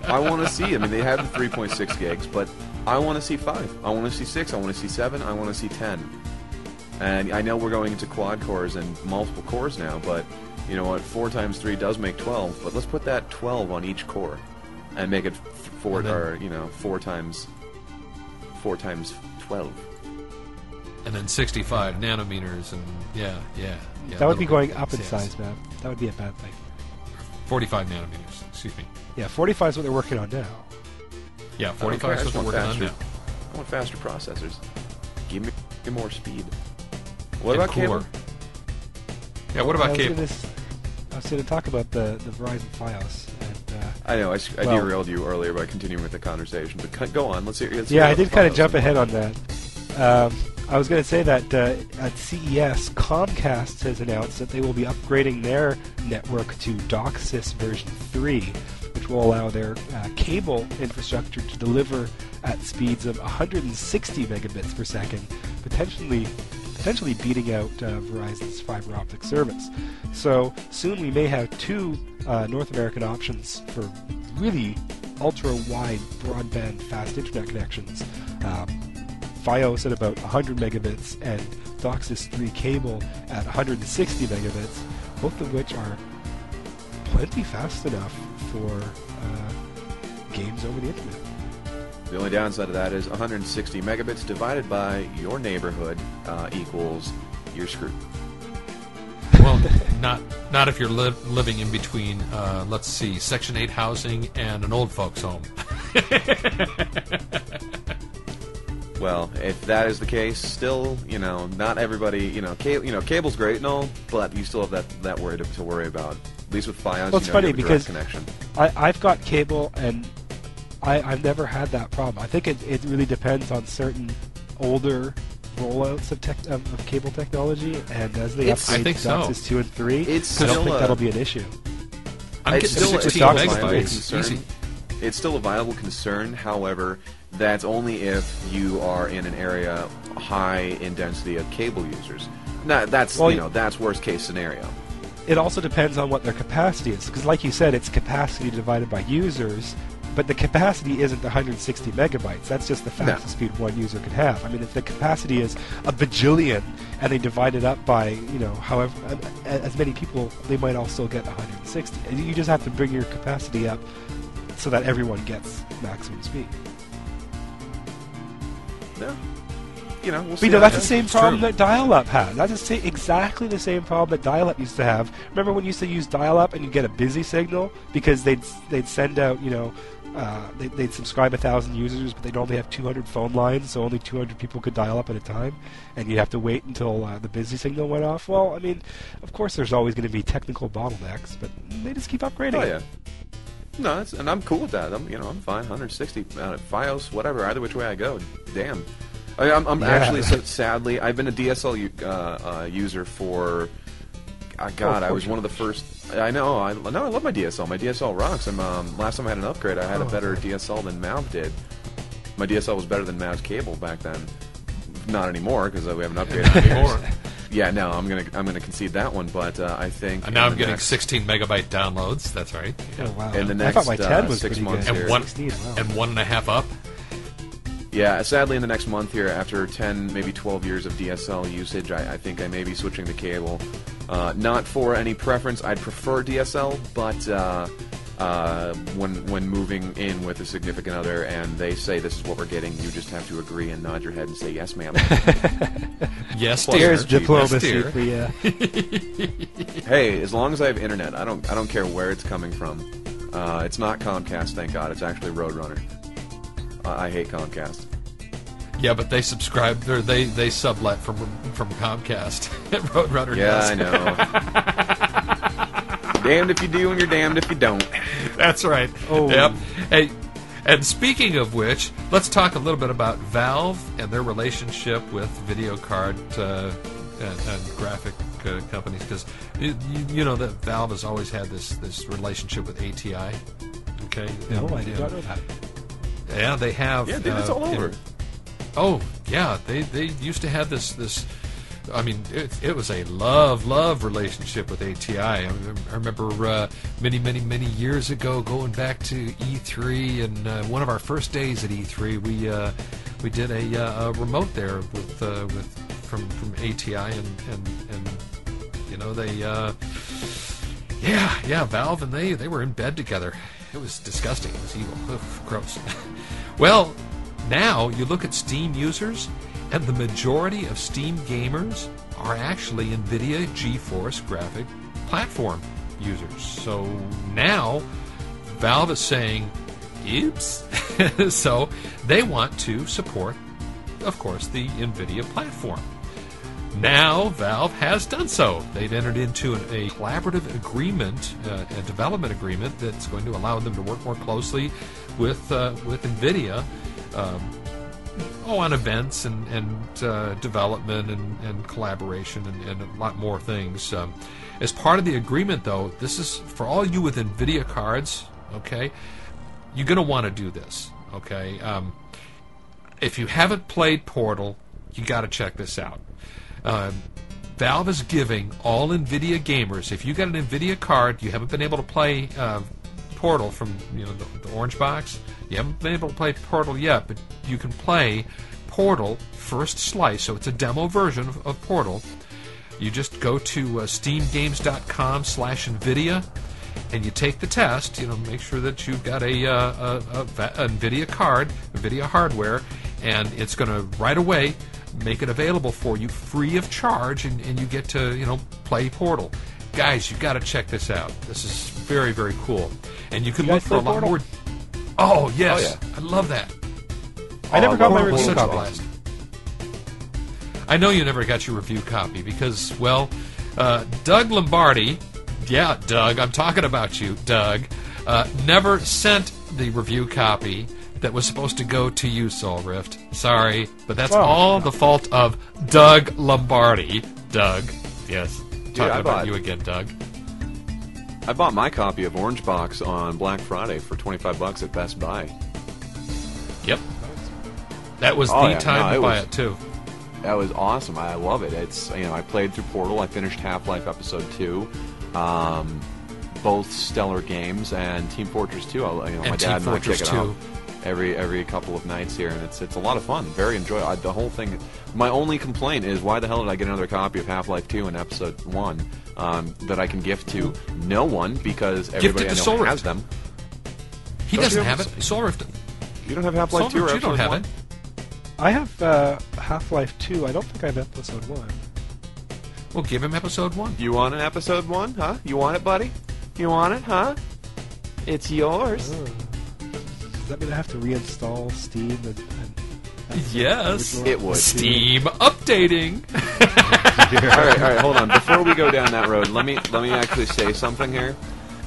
I want to see. They have the 3.6 gigs, but I want to see 5. I want to see 6. I want to see 7. I want to see 10. And I know we're going into quad cores and multiple cores now, but you know what? 4 times 3 does make 12, but let's put that 12 on each core and make it 4 times 12. And then 65 nanometers, and yeah. That would be going up in size, man. That would be a bad thing. 45 nanometers, excuse me. Yeah, 45 is what they're working on now. Yeah, 45 is what they're working on now. I want faster processors. Give me more speed. What about cooler? Yeah, what about cable? I was going to talk about the Verizon Fi0S. I know, I derailed you earlier by continuing with the conversation, but go on. Let's hear. Yeah, I did kind of jump ahead on that. I was going to say that at CES, Comcast has announced that they will be upgrading their network to DOCSIS version 3, which will allow their cable infrastructure to deliver at speeds of 160 megabits per second, potentially beating out Verizon's fiber optic service. So soon we may have two North American options for really ultra-wide broadband fast internet connections. Fi0S at about 100 megabits and DOCSIS 3 cable at 160 megabits, both of which are plenty fast enough for games over the internet. The only downside of that is 160 megabits divided by your neighborhood equals you're screwed. Well, not if you're living in between, let's see, Section 8 housing and an old folks' home. Well, if that is the case, still, not everybody, cable's great and all, but you still have that worry to worry about. At least with Fi0S, well, it's funny you have a because direct connection. I've got cable and I've never had that problem. I think it really depends on certain older rollouts of cable technology, and as they upgrade to DOCSIS 2 and 3, I don't think that'll be an issue. It's still 16 megabytes. Easy. It's still a viable concern. However, that's only if you are in an area high in density of cable users. That's worst case scenario. It also depends on what their capacity is, because like you said, it's capacity divided by users. But the capacity isn't 160 megabytes. That's just the fastest speed one user could have. I mean, if the capacity is a bajillion and they divide it up by, however, as many people, they might all still get 160. You just have to bring your capacity up so that everyone gets maximum speed. Yeah. We'll see. That's the same problem that dial-up has. That's exactly the same problem that dial-up used to have. Remember when you used to use dial-up and you get a busy signal because they'd send out, they'd subscribe 1,000 users, but they'd only have 200 phone lines, so only 200 people could dial up at a time, and you'd have to wait until the busy signal went off. Well, I mean, of course there's always going to be technical bottlenecks, but they just keep upgrading. Oh, yeah. No, and I'm cool with that. I'm fine. 160, Fi0S, whatever. Either which way I go, damn. I'm actually, sadly, I've been a DSL user for, I was one of the first. I know, I love my DSL. My DSL rocks. Last time I had an upgrade, I had a better DSL than Mav did. My DSL was better than Mav's cable back then. Not anymore, because we haven't upgraded anymore. Yeah, no, I'm gonna concede that one, but I think. And now I'm getting 16 megabyte downloads. That's right. Yeah. Oh wow! In the next I thought my 10 was 6 pretty months good. here, and 1.5 up. Yeah, sadly, in the next month here, after 10, maybe 12 years of DSL usage, I think I may be switching to cable. Not for any preference. I'd prefer DSL, but when moving in with a significant other and they say this is what we're getting, you just have to agree and nod your head and say yes, ma'am. Yes, dear. There's diplomacy for you. Hey, as long as I have internet, I don't care where it's coming from. It's not Comcast, thank God. It's actually Roadrunner. I hate Comcast. Yeah, but they subscribe. They sublet from Comcast. Roadrunner. Yeah, I know. Damned if you do, and you're damned if you don't. That's right. Oh. Yep. Hey, and speaking of which, let's talk a little bit about Valve and their relationship with video card and graphic companies, because you know that Valve has always had this relationship with ATI. Okay. No, I did not know that. Yeah, they have. Yeah, dude, it's all over. Oh, yeah, they used to have this. I mean, it was a love relationship with ATI. I remember many years ago, going back to E3, and one of our first days at E3, we did a remote there from ATI, and they Valve and they were in bed together. It was disgusting. It was evil. Ugh, gross. Well, now you look at Steam users, and the majority of Steam gamers are actually NVIDIA GeForce graphic platform users. So now Valve is saying, oops. So they want to support, of course, the NVIDIA platform. Now, Valve has done so. They've entered into a collaborative agreement, a development agreement that's going to allow them to work more closely with Nvidia on events and development and collaboration and a lot more things. As part of the agreement, though, this is for all you with Nvidia cards, okay? You're going to want to do this, okay? If you haven't played Portal, you got to check this out. Valve is giving all Nvidia gamers, if you got an Nvidia card, you haven't been able to play Portal from the orange box, you haven't been able to play Portal yet, but you can play Portal First Slice, so it's a demo version of Portal. You just go to steamgames.com/Nvidia, and you take the test. Make sure that you've got a Nvidia card, Nvidia hardware, and it's going to right away make it available for you free of charge, and you get to play Portal. Guys, you got to check this out. This is very, very cool, and you can look for a lot more. Oh yes, yeah. I love that. I never got my review Such a copy. blast. I know you never got your review copy because, well, Doug Lombardi, yeah, Doug, I'm talking about you, Doug, never sent the review copy that was supposed to go to you, Soulrift. Sorry, but that's all the fault of Doug Lombardi. Doug, yes, talking about you again, Doug. I bought my copy of Orange Box on Black Friday for $25 at Best Buy. Yep. That was the time to buy it, too. That was awesome. I love it. It's I played through Portal. I finished Half-Life Episode 2. Both stellar games, and Team Fortress 2. My dad and I check it out every couple of nights here, and it's a lot of fun. Very enjoyable. The whole thing. My only complaint is, why the hell did I get another copy of Half-Life 2 and Episode 1 that I can gift to no one, because everybody I know has them. He doesn't have it. Soulrift. You don't have Half-Life 2 or Episode 1? You don't have it. I have Half-Life 2. I don't think I have Episode 1. Well, give him Episode 1. You want an Episode 1, huh? You want it, buddy? You want it, huh? It's yours. Does that mean I have to reinstall Steam? And yes, it would. Steam updating. all right, hold on. Before we go down that road, let me actually say something here.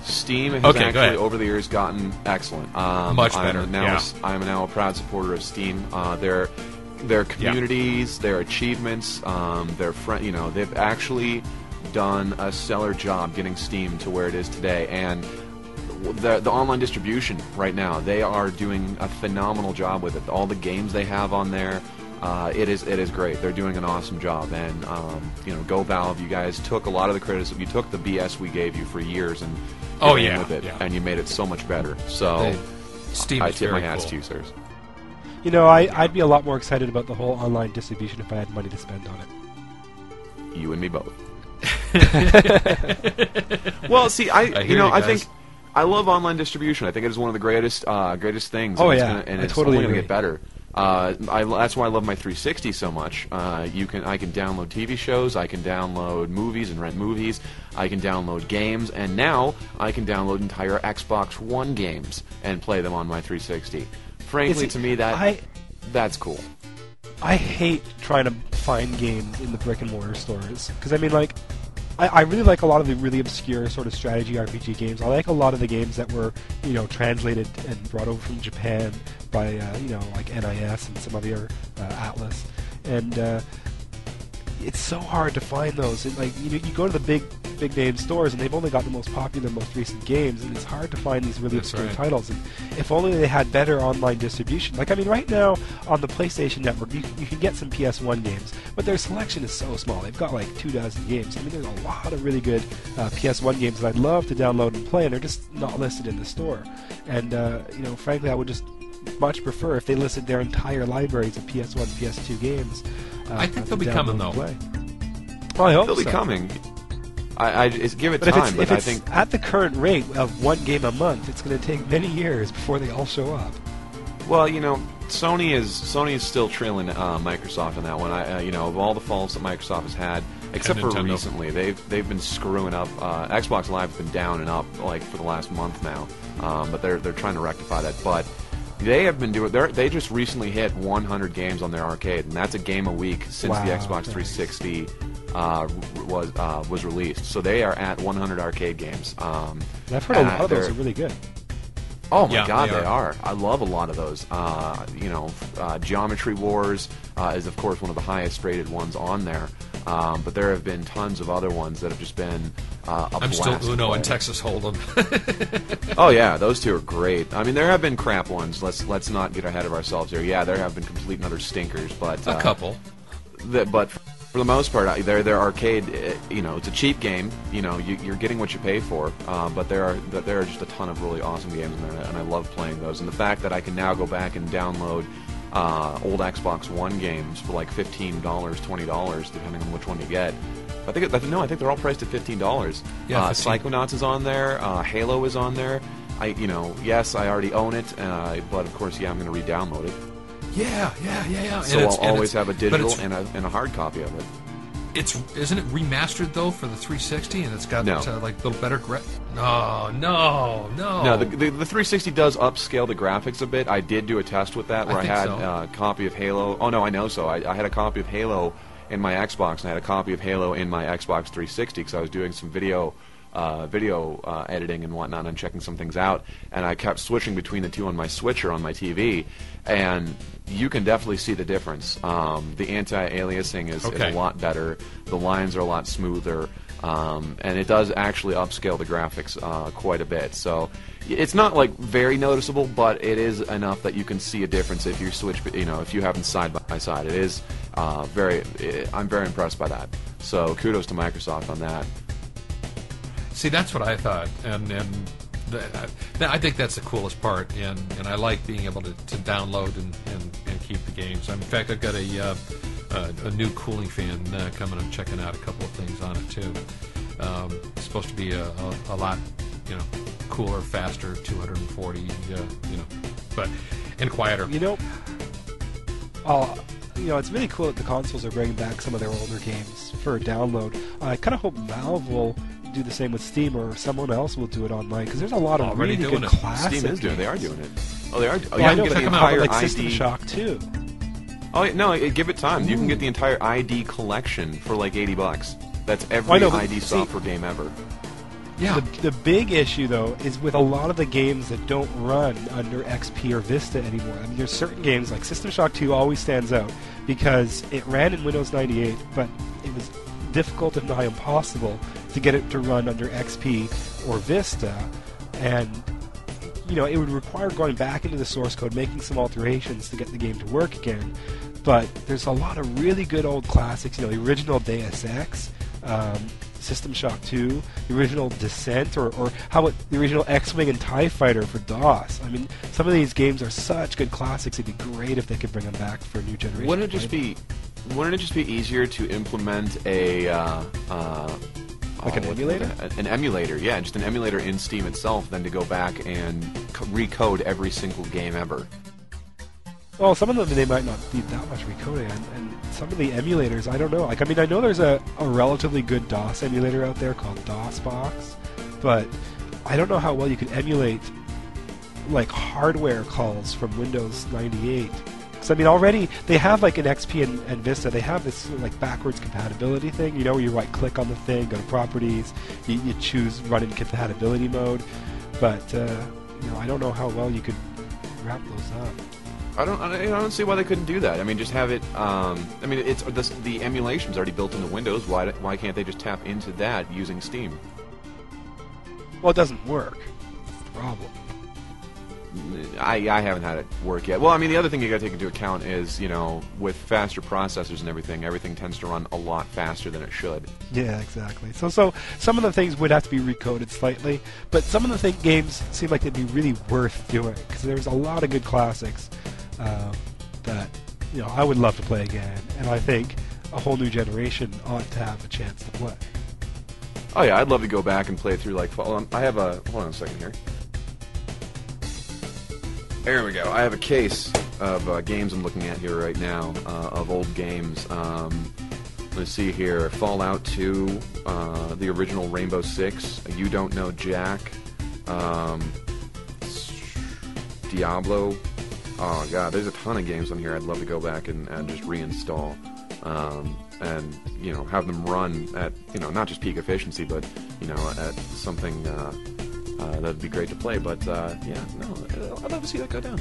Steam has actually over the years gotten excellent. Much better. I'm now a proud supporter of Steam. Their communities, their achievements, their they've actually done a stellar job getting Steam to where it is today, and the online distribution right now, they are doing a phenomenal job with it. All the games they have on there, it is great. They're doing an awesome job, and go Valve. You guys took a lot of the criticism. You took the BS we gave you for years and with it, and you made it so much better. So Steam I tip my hats to you, sirs. I'd be a lot more excited about the whole online distribution if I had money to spend on it. You and me both. Well, see, I think I love online distribution. I think it is one of the greatest things. Oh, and it's only going to get better. That's why I love my 360 so much. I can download TV shows, I can download movies and rent movies, I can download games, and now I can download entire Xbox One games and play them on my 360. Frankly, to me, that's cool. I hate trying to find games in the brick-and-mortar stores, because I really like a lot of the really obscure sort of strategy RPG games. I like a lot of the games that were, translated and brought over from Japan by, like NIS and some other Atlas. And it's so hard to find those. You go to the big name stores, and they've only got the most popular, most recent games, and it's hard to find these really obscure titles. And if only they had better online distribution. Right now on the PlayStation Network, you can get some PS1 games, but their selection is so small. They've got 24 games. There's a lot of really good PS1 games that I'd love to download and play, and they're just not listed in the store. And frankly, I would just much prefer if they listed their entire libraries of PS1, PS2 games. I think they'll be coming, though. Well, I hope they'll be coming. I give it time, I think at the current rate of one game a month, it's going to take many years before they all show up. Well, Sony is still trailing Microsoft on that one. Of all the faults that Microsoft has had, except for recently, they've been screwing up. Xbox Live has been down and up for the last month now, but they're trying to rectify that. But They have been doing. They just recently hit 100 games on their arcade, and that's a game a week since the Xbox 360 was released. So they are at 100 arcade games. And I've heard a lot of those are really good. Oh my God, they are. I love a lot of those. Geometry Wars is of course one of the highest rated ones on there. But there have been tons of other ones that have just been a I'm blast still to Uno play. and Texas Hold'em. Oh yeah, those two are great. I mean, there have been crap ones. Let's not get ahead of ourselves here. Yeah, there have been complete and utter stinkers, but A couple. But for the most part, they're arcade. It's a cheap game. You're getting what you pay for. But there are just a ton of really awesome games in there, and I love playing those. And the fact that I can now go back and download old Xbox One games for like $15, $20, depending on which one you get. I think they're all priced at $15. Yeah, Psychonauts is on there. Halo is on there. Yes, I already own it, but of course, I'm going to re-download it. Yeah. So I'll always have a digital and a hard copy of it. Isn't it remastered though for the 360, and it's got like little better No. No, the 360 does upscale the graphics a bit. I did do a test with that where I had a copy of Halo. Oh no, I know so. I had a copy of Halo in my Xbox, and I had a copy of Halo in my Xbox 360 because I was doing some video editing and whatnot and checking some things out, and I kept switching between the two on my switcher on my TV, and you can definitely see the difference. The anti-aliasing is a lot better. The lines are a lot smoother, and it does actually upscale the graphics quite a bit. So it's not like very noticeable, but it is enough that you can see a difference if you switch. If you have them side by side, it is I'm very impressed by that. So kudos to Microsoft on that. See, that's what I thought, and I think that's the coolest part, and I like being able to download and keep the games. In fact, I've got a new cooling fan coming. I'm checking out a couple of things on it too. It's supposed to be a lot, cooler, faster, 240, and quieter. It's really cool that the consoles are bringing back some of their older games for download. I kind of hope Valve will do the same with Steam, or someone else will do it online, because there's a lot of really good classic Steam is doing it. They are doing it. Oh, they are. I know, check them out, like System Shock too. Oh no! Give it time. You can get the entire ID collection for like $80. That's every ID software game ever. Yeah. The big issue though is with a lot of the games that don't run under XP or Vista anymore. I mean, there's certain games like System Shock 2 always stands out because it ran in Windows 98, but it was difficult, if not impossible, to get it to run under XP or Vista, and it would require going back into the source code, making some alterations to get the game to work again. But there's a lot of really good old classics, the original Deus Ex, System Shock 2, the original Descent, or how about the original X-Wing and TIE Fighter for DOS. I mean, some of these games are such good classics, it'd be great if they could bring them back for a new generation. Wouldn't it just be easier to implement an emulator? An emulator, yeah, just an emulator in Steam itself, than to go back and recode every single game ever. Well, some of them, they might not need that much recoding, and some of the emulators, I don't know. I know there's a relatively good DOS emulator out there called DOSBox, but I don't know how well you could emulate like hardware calls from Windows 98. Because already they have like an XP and Vista. They have this sort of like backwards compatibility thing. Where you right-click on the thing, go to Properties, you choose Run in Compatibility mode. But I don't know how well you could wrap those up. I don't see why they couldn't do that. I mean, just have it. The emulation's already built into Windows. Why can't they just tap into that using Steam? Well, it doesn't work. That's the problem. I haven't had it work yet. Well, the other thing you got to take into account is, with faster processors and everything tends to run a lot faster than it should. Yeah, exactly. So some of the things would have to be recoded slightly, but some of the games seem like they'd be really worth doing, because there's a lot of good classics that I would love to play again, and I think a whole new generation ought to have a chance to play. Oh yeah, I'd love to go back and play through hold on a second here. There we go. I have a case of games I'm looking at here right now, of old games. Let's see here. Fallout 2, the original Rainbow Six, You Don't Know Jack, Diablo Oh god, there's a ton of games on here I'd love to go back and just reinstall, and have them run at not just peak efficiency, but at something that'd be great to play. But I'd love to see that go down.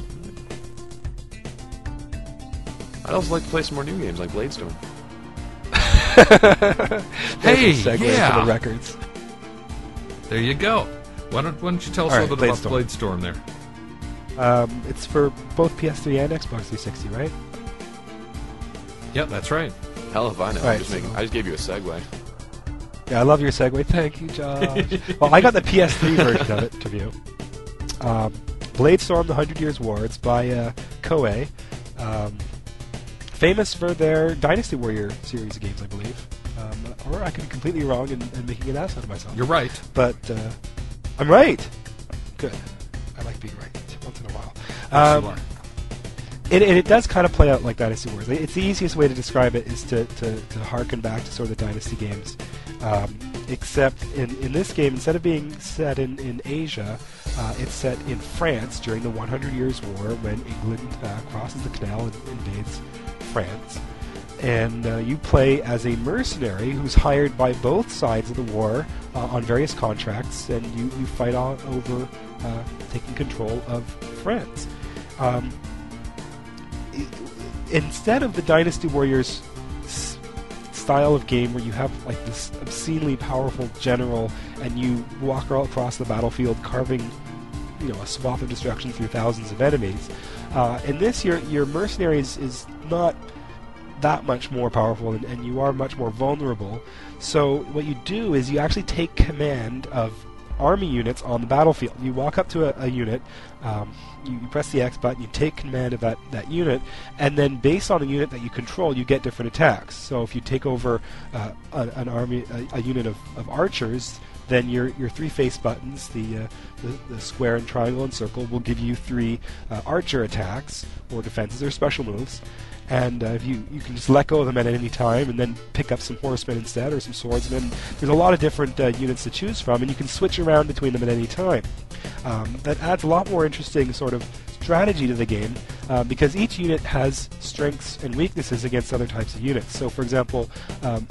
I'd also like to play some more new games like Bladestorm. Hey, segue yeah. to the records. There you go. Why don't you tell us a little bit about Bladestorm there? It's for both PS3 and Xbox 360, right? Yep, that's right. Hell if I know. Right, I just gave you a segue. Yeah, I love your segue. Thank you, Josh. Well, I got the PS3 version of it to view. Bladestorm: The 100 Years' War. It's by Koei. Famous for their Dynasty Warrior series of games, I believe. Or I could be completely wrong and making an ass out of myself. You're right. But I'm right. Good. I like being right once in a while. Yes, you are. It does kind of play out like Dynasty Wars. It's the easiest way to describe it is to harken back to sort of the Dynasty games. Except in this game, instead of being set in Asia, it's set in France during the 100 Years' War when England crosses the canal and invades France. And you play as a mercenary who's hired by both sides of the war on various contracts, and you fight on over taking control of France. Instead of the Dynasty Warriors style of game where you have like this obscenely powerful general and you walk all across the battlefield carving a swath of destruction through thousands of enemies, in this your mercenary is not that much more powerful, and you are much more vulnerable. So what you do is you actually take command of army units on the battlefield. You walk up to a unit, you press the X button, you take command of that unit, and then based on the unit that you control, you get different attacks. So if you take over an army, a unit of archers, then your three face buttons, the square and triangle and circle, will give you 3 archer attacks or defenses or special moves. And if you can just let go of them at any time and then pick up some horsemen instead or some swordsmen. There's a lot of different units to choose from, and you can switch around between them at any time. That adds a lot more interesting sort of strategy to the game because each unit has strengths and weaknesses against other types of units. So, for example,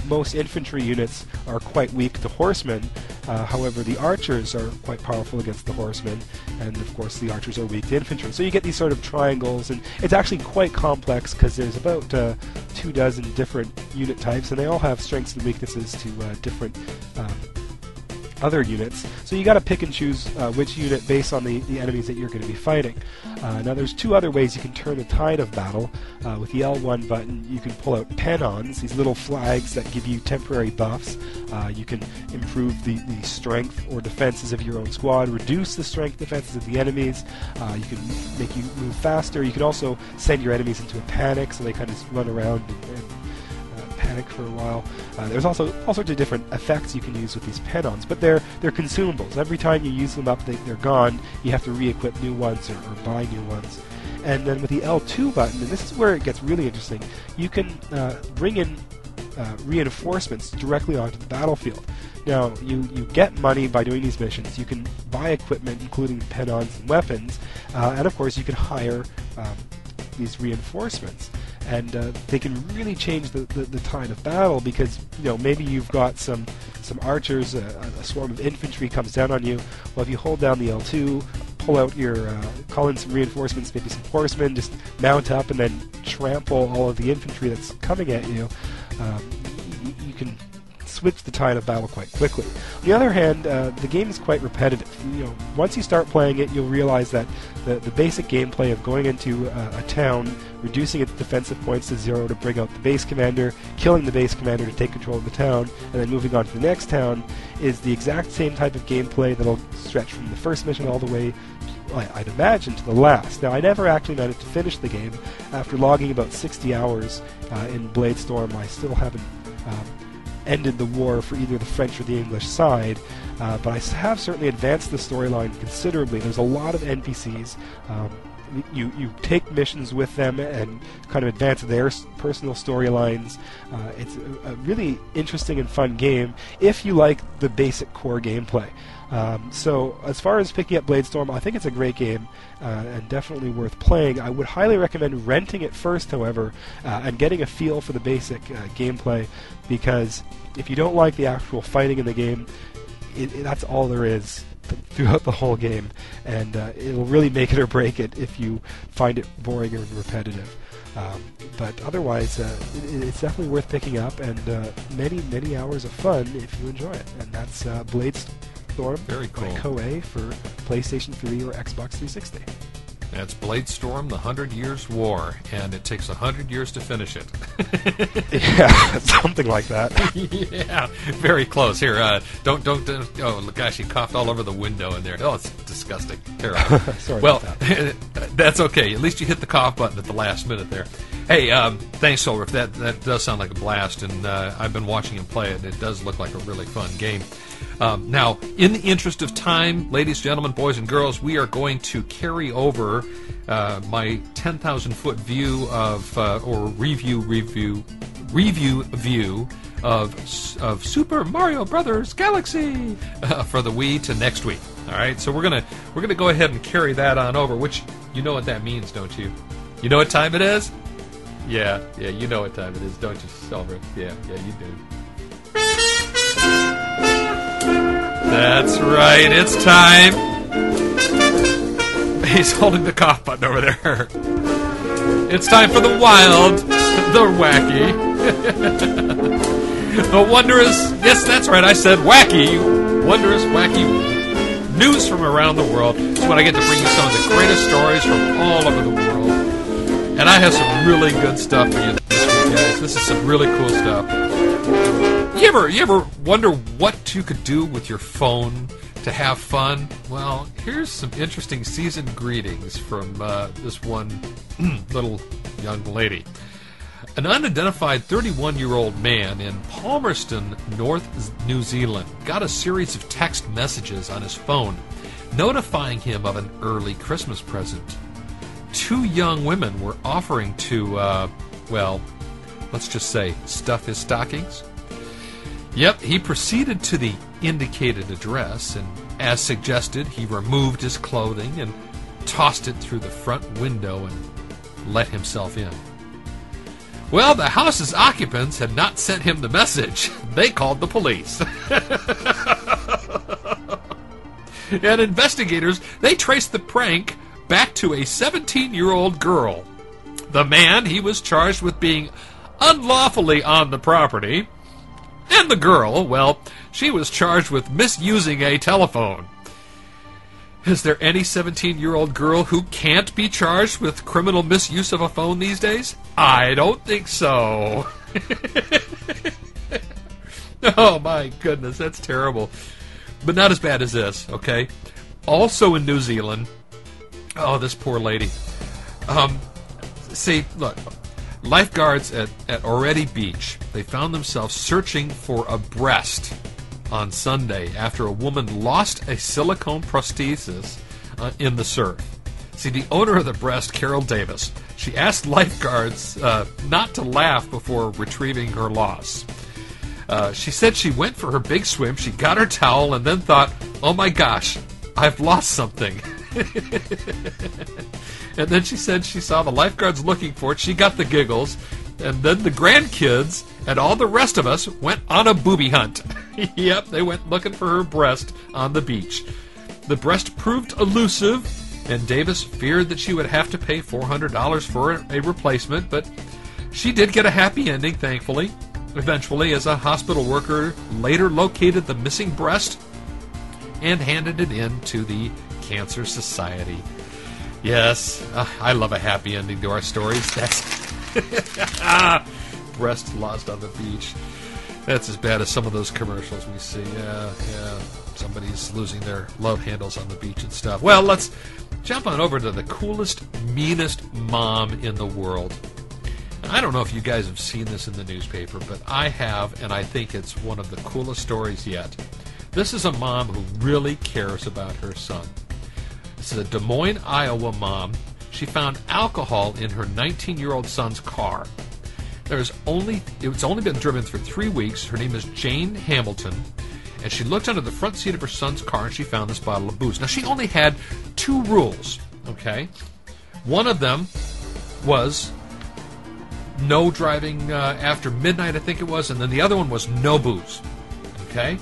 most infantry units are quite weak to horsemen. However, the archers are quite powerful against the horsemen, and of course the archers are weak to infantry. So you get these sort of triangles, and it's actually quite complex because there's about 24 different unit types, and they all have strengths and weaknesses to different other units. So you got to pick and choose which unit based on the enemies that you're going to be fighting. Now there's 2 other ways you can turn the tide of battle. With the L1 button, you can pull out pennons, these little flags that give you temporary buffs. You can improve the strength or defenses of your own squad, reduce the strength defenses of the enemies. You can make you move faster. You can also send your enemies into a panic so they kind of run around and panic for a while. There's also all sorts of different effects you can use with these pennons, but they're consumables. Every time you use them up, they're gone. You have to re-equip new ones or buy new ones. And then with the L2 button, and this is where it gets really interesting, you can bring in reinforcements directly onto the battlefield. Now, you get money by doing these missions. You can buy equipment, including pennons and weapons, and of course you can hire these reinforcements. And they can really change the tide of battle because maybe you've got some archers, a swarm of infantry comes down on you. Well, if you hold down the L2, pull out your call in some reinforcements, maybe some horsemen, just mount up and then trample all of the infantry that's coming at you. You can switch the tide of battle quite quickly. On the other hand, the game is quite repetitive. Once you start playing it, you'll realize that the basic gameplay of going into a town, reducing its defensive points to 0 to bring out the base commander, killing the base commander to take control of the town, and then moving on to the next town is the exact same type of gameplay that'll stretch from the first mission all the way, I'd imagine, to the last. Now, I never actually managed to finish the game. After logging about 60 hours in Bladestorm, I still haven't ended the war for either the French or the English side. but I have certainly advanced the storyline considerably. There's a lot of NPCs. You take missions with them and kind of advance their personal storylines. It's a really interesting and fun game if you like the basic core gameplay. So as far as picking up Bladestorm, I think it's a great game and definitely worth playing. I would highly recommend renting it first, however, and getting a feel for the basic gameplay, because if you don't like the actual fighting in the game, that's all there is throughout the whole game, and it'll really make it or break it if you find it boring or repetitive. But otherwise, it's definitely worth picking up, and many hours of fun if you enjoy it. And that's Bladestorm Very cool. by Koei for PlayStation 3 or Xbox 360. That's Bladestorm, the 100 Years' War, and it takes 100 years to finish it. Yeah, something like that. Yeah, very close. Here, don't. Oh, gosh, he coughed all over the window in there. Oh, it's disgusting. Terrible. Sorry well, about that. that's okay. At least you hit the cough button at the last minute there. Hey, thanks, Soulrift. That does sound like a blast, and I've been watching him play it. It does look like a really fun game. Now, in the interest of time, ladies, gentlemen, boys, and girls, we are going to carry over my 10,000-foot view of, or review view of Super Mario Brothers Galaxy for the Wii to next week. All right, so we're gonna go ahead and carry that on over. Which, you know what that means, don't you? You know what time it is? Yeah, you know what time it is, don't you, Soulrift? Yeah, you do. That's right, it's time. He's holding the cough button over there. It's time for the wild, the wacky, the wondrous, yes, that's right, I said wacky, wondrous, wacky news from around the world. It's when I get to bring you some of the greatest stories from all over the world. And I have some really good stuff for you this week, guys. This is some really cool stuff. You ever wonder what you could do with your phone to have fun? Well, here's some interesting season greetings from this one little young lady. An unidentified 31-year-old man in Palmerston, North New Zealand, got a series of text messages on his phone notifying him of an early Christmas present. Two young women were offering to, well, let's just say, stuff his stockings. Yep, he proceeded to the indicated address, and as suggested, he removed his clothing and tossed it through the front window and let himself in. Well, the house's occupants had not sent him the message. They called the police. And investigators, they traced the prank back to a 17-year-old girl. The man, he was charged with being unlawfully on the property. And the girl, well, she was charged with misusing a telephone. Is there any 17-year-old girl who can't be charged with criminal misuse of a phone these days? I don't think so. Oh, my goodness, that's terrible. But not as bad as this, okay? Also in New Zealand, oh, this poor lady. See, look, lifeguards at Oreti Beach, they found themselves searching for a breast on Sunday after a woman lost a silicone prosthesis in the surf. See, the owner of the breast, Carol Davis, she asked lifeguards not to laugh before retrieving her loss. She said she went for her big swim, she got her towel, and then thought, oh my gosh, I've lost something. And then she said she saw the lifeguards looking for it, she got the giggles, and then the grandkids and all the rest of us went on a booby hunt. Yep, they went looking for her breast on the beach. The breast proved elusive, and Davis feared that she would have to pay $400 for a replacement, but she did get a happy ending, thankfully. Eventually, as a hospital worker later located the missing breast and handed it in to the Cancer Society. Yes, I love a happy ending to our stories. That's breast lost on the beach. That's as bad as some of those commercials we see. Yeah. Somebody's losing their love handles on the beach and stuff. Well, let's jump on over to the coolest, meanest mom in the world. I don't know if you guys have seen this in the newspaper, but I have, and I think it's one of the coolest stories yet. This is a mom who really cares about her son. This is a Des Moines, Iowa mom. She found alcohol in her 19-year-old son's car. It's only been driven for 3 weeks. Her name is Jane Hamilton, and she looked under the front seat of her son's car and she found this bottle of booze. Now, she only had 2 rules, okay? One of them was no driving after midnight, I think it was, and then the other one was no booze, okay?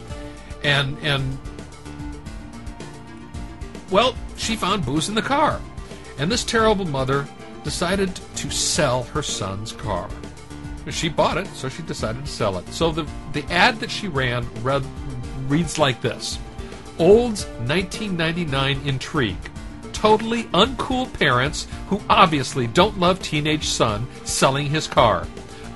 And well, she found booze in the car, and this terrible mother decided to sell her son's car. She bought it, so she decided to sell it. So the ad that she ran reads like this: Olds 1999 intrigue. Totally uncool parents who obviously don't love teenage son selling his car.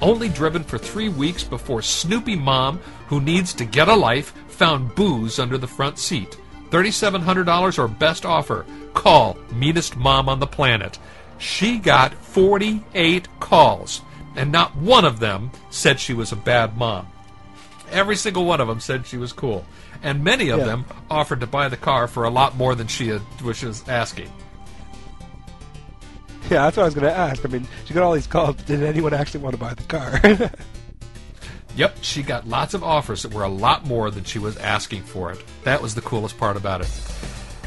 Only driven for 3 weeks before Snoopy mom, who needs to get a life, found booze under the front seat. $3,700 or best offer. Call Meanest mom on the planet. She got 48 calls, and not one of them said she was a bad mom. Every single one of them said she was cool. And many of them offered to buy the car for a lot more than she was asking. Yeah, that's what I was going to ask. I mean, she got all these calls, but did anyone actually want to buy the car? Yep, she got lots of offers that were a lot more than she was asking for it. That was the coolest part about it.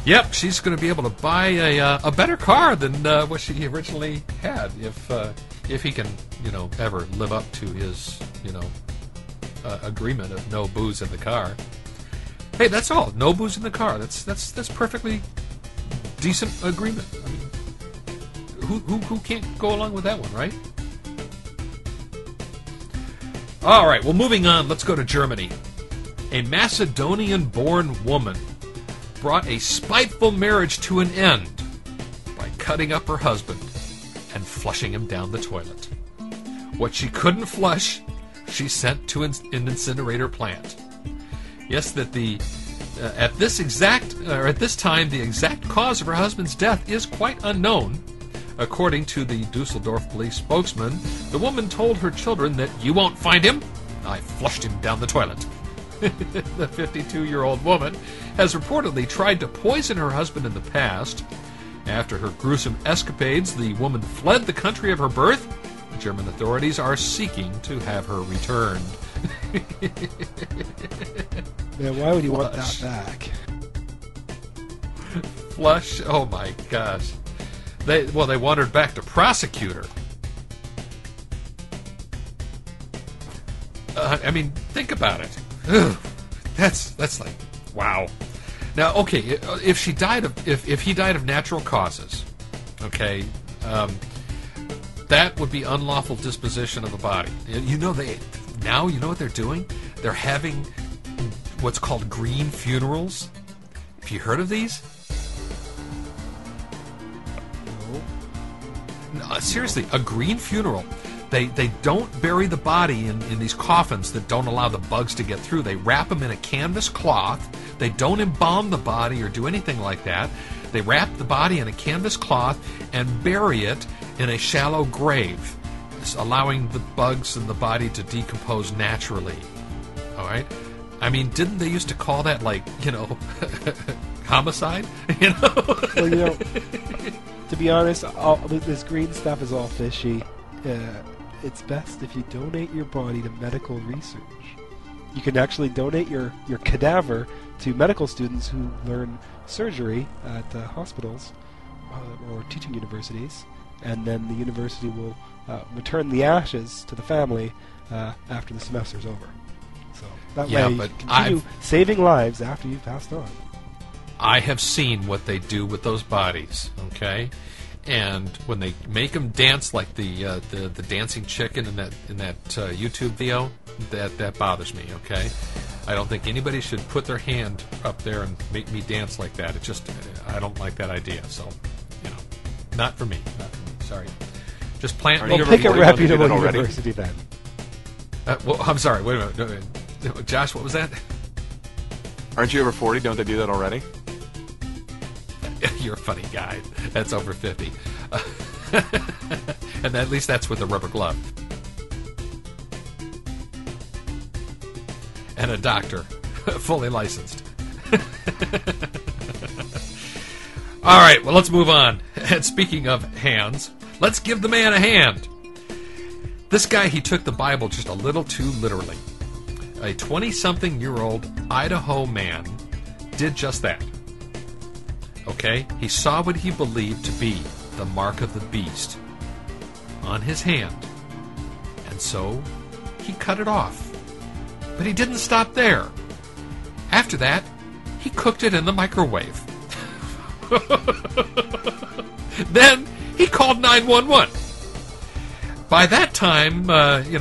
Yep, she's going to be able to buy a better car than what she originally had if he can, ever live up to his, agreement of no booze in the car. Hey, that's all. No booze in the car. That's perfectly decent agreement. I mean, who can't go along with that one, right? All right. Well, moving on. Let's go to Germany. A Macedonian-born woman brought a spiteful marriage to an end by cutting up her husband and flushing him down the toilet. What she couldn't flush, she sent to an incinerator plant. Yes, that at this time, the exact cause of her husband's death is quite unknown. According to the Dusseldorf police spokesman, the woman told her children that you won't find him. I flushed him down the toilet. The 52-year-old woman has reportedly tried to poison her husband in the past. After her gruesome escapades, the woman fled the country of her birth. German authorities are seeking to have her returned. Man, why would you want that back? Flush? Oh my gosh. They want her back to prosecute her. I mean, think about it. Ugh, that's like, wow. Now, okay, if he died of natural causes, okay, that would be unlawful disposition of the body. You know what they're doing? They're having what's called green funerals. Have you heard of these? No, seriously, a green funeral. They don't bury the body in these coffins that don't allow the bugs to get through. They wrap them in a canvas cloth. They don't embalm the body or do anything like that. They wrap the body in a canvas cloth and bury it in a shallow grave, allowing the bugs in the body to decompose naturally. All right? I mean, didn't they used to call that, homicide? Well, to be honest, this green stuff is all fishy. It's best if you donate your body to medical research. You can actually donate your cadaver to medical students who learn surgery at hospitals or teaching universities, and then the university will return the ashes to the family after the semester's over. So that way you can continue saving lives after you've passed on. I have seen what they do with those bodies, okay? And when they make them dance like the dancing chicken in that YouTube video, that bothers me. Okay, I don't think anybody should put their hand up there and make me dance like that. I don't like that idea. So, not for me. Sorry. Just plant. Well, pick a reputable university then. Well, I'm sorry. Wait a minute, Josh. What was that? Aren't you over 40? Don't they do that already? You're a funny guy. That's over 50. And at least that's with a rubber glove. And a doctor, fully licensed. All right, well, let's move on. And speaking of hands, let's give the man a hand. This guy, he took the Bible just a little too literally. A 20-something-year-old Idaho man did just that. Okay? He saw what he believed to be the mark of the beast on his hand. And so he cut it off. But he didn't stop there. After that, he cooked it in the microwave. Then he called 911. By that time,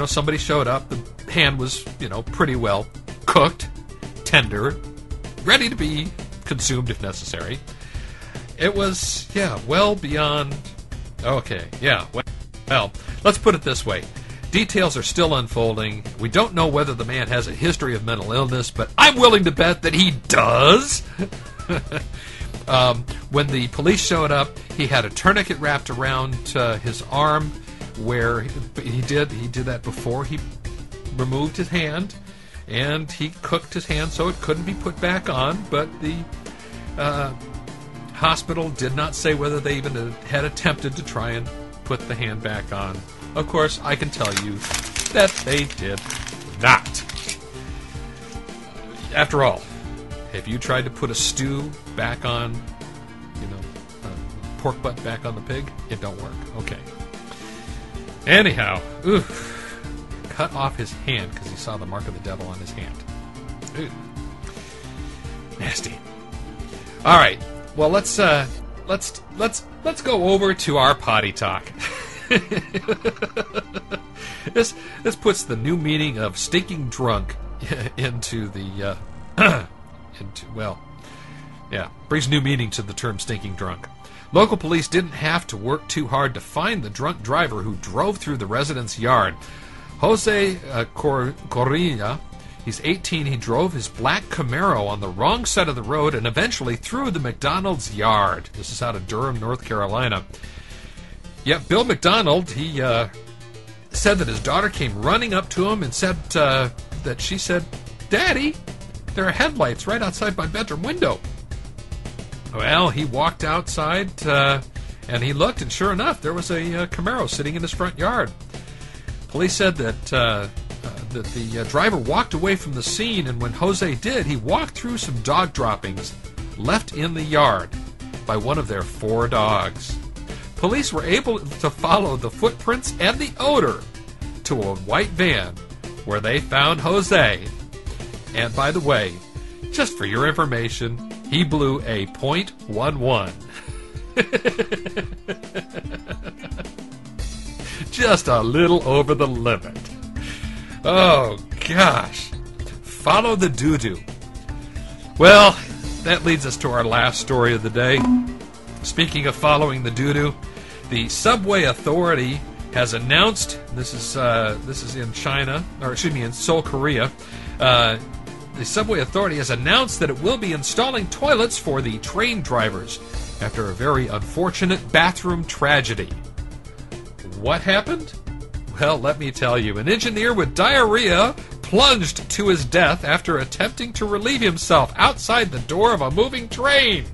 somebody showed up. The hand was, pretty well cooked, tender, ready to be consumed if necessary. It was, well beyond... Okay, well, let's put it this way. Details are still unfolding. We don't know whether the man has a history of mental illness, but I'm willing to bet that he does. When the police showed up, he had a tourniquet wrapped around his arm, where he did that before he removed his hand, and he cooked his hand so it couldn't be put back on. But the hospital did not say whether they even had attempted to try and put the hand back on. Of course, I can tell you that they did not. After all, have you tried to put a stew back on, pork butt back on the pig? It don't work. Okay. Anyhow, cut off his hand because he saw the mark of the devil on his hand. Ooh. Nasty. All right. Well, let's go over to our potty talk. This puts the new meaning of stinking drunk into the brings new meaning to the term stinking drunk. Local police didn't have to work too hard to find the drunk driver who drove through the resident's yard. Jose Correa, he's 18. He drove his black Camaro on the wrong side of the road and eventually through the McDonald's yard. This is out of Durham, North Carolina. Yeah, Bill McDonald, he said that his daughter came running up to him and said that she said, "Daddy, there are headlights right outside my bedroom window." Well, he walked outside and he looked, and sure enough, there was a Camaro sitting in his front yard. Police said that the driver walked away from the scene, and when Jose did, he walked through some dog droppings left in the yard by one of their 4 dogs. Police were able to follow the footprints and the odor to a white van where they found Jose. And by the way, just for your information, he blew a .11. Just a little over the limit. Oh, gosh. Follow the doo-doo. Well, that leads us to our last story of the day. Speaking of following the doo-doo, the Subway Authority has announced, this is in China, or excuse me, in Seoul, Korea, the Subway Authority has announced that it will be installing toilets for the train drivers after a very unfortunate bathroom tragedy. What happened? Well, let me tell you. An engineer with diarrhea plunged to his death after attempting to relieve himself outside the door of a moving train.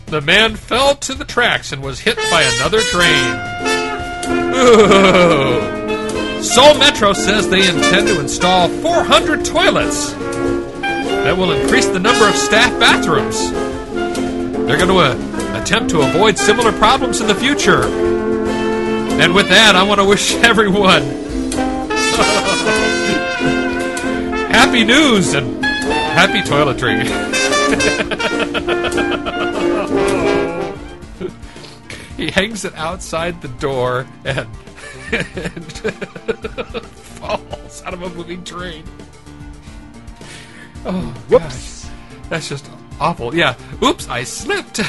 The man fell to the tracks and was hit by another train. Ooh. Seoul Metro says they intend to install 400 toilets. That will increase the number of staff bathrooms. They're going to attempt to avoid similar problems in the future. And with that, I want to wish everyone happy news and happy toiletry. He hangs it outside the door and falls out of a moving train. Oh, whoops. Gosh. That's just awful. Yeah, oops, I slipped.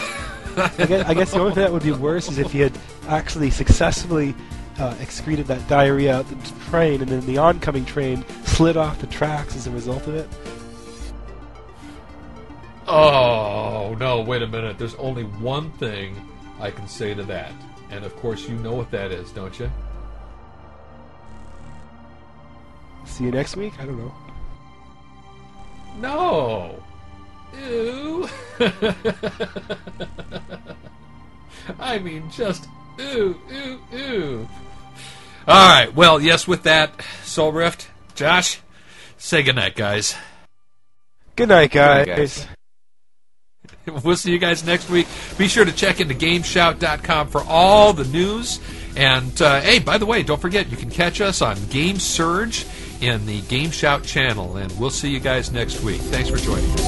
I guess the only thing that would be worse is if he had actually successfully excreted that diarrhea out the train, and then the oncoming train slid off the tracks as a result of it. Oh, no, wait a minute. There's only one thing I can say to that. And, of course, you know what that is, don't you? See you next week? I don't know. No. ooh. I mean, just ooh, ooh, ooh. All right, well, yes, with that, Soulrift, Josh, say goodnight, guys. Good night, guys. Good night, guys. We'll see you guys next week. Be sure to check into GameSHOUT.com for all the news. And, hey, by the way, don't forget, you can catch us on Game Surge in the GameSHOUT channel. And we'll see you guys next week. Thanks for joining us.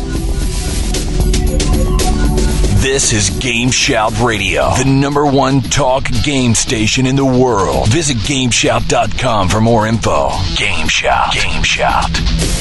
This is GameSHOUT Radio, the #1 talk game station in the world. Visit GameSHOUT.com for more info. GameSHOUT. GameSHOUT.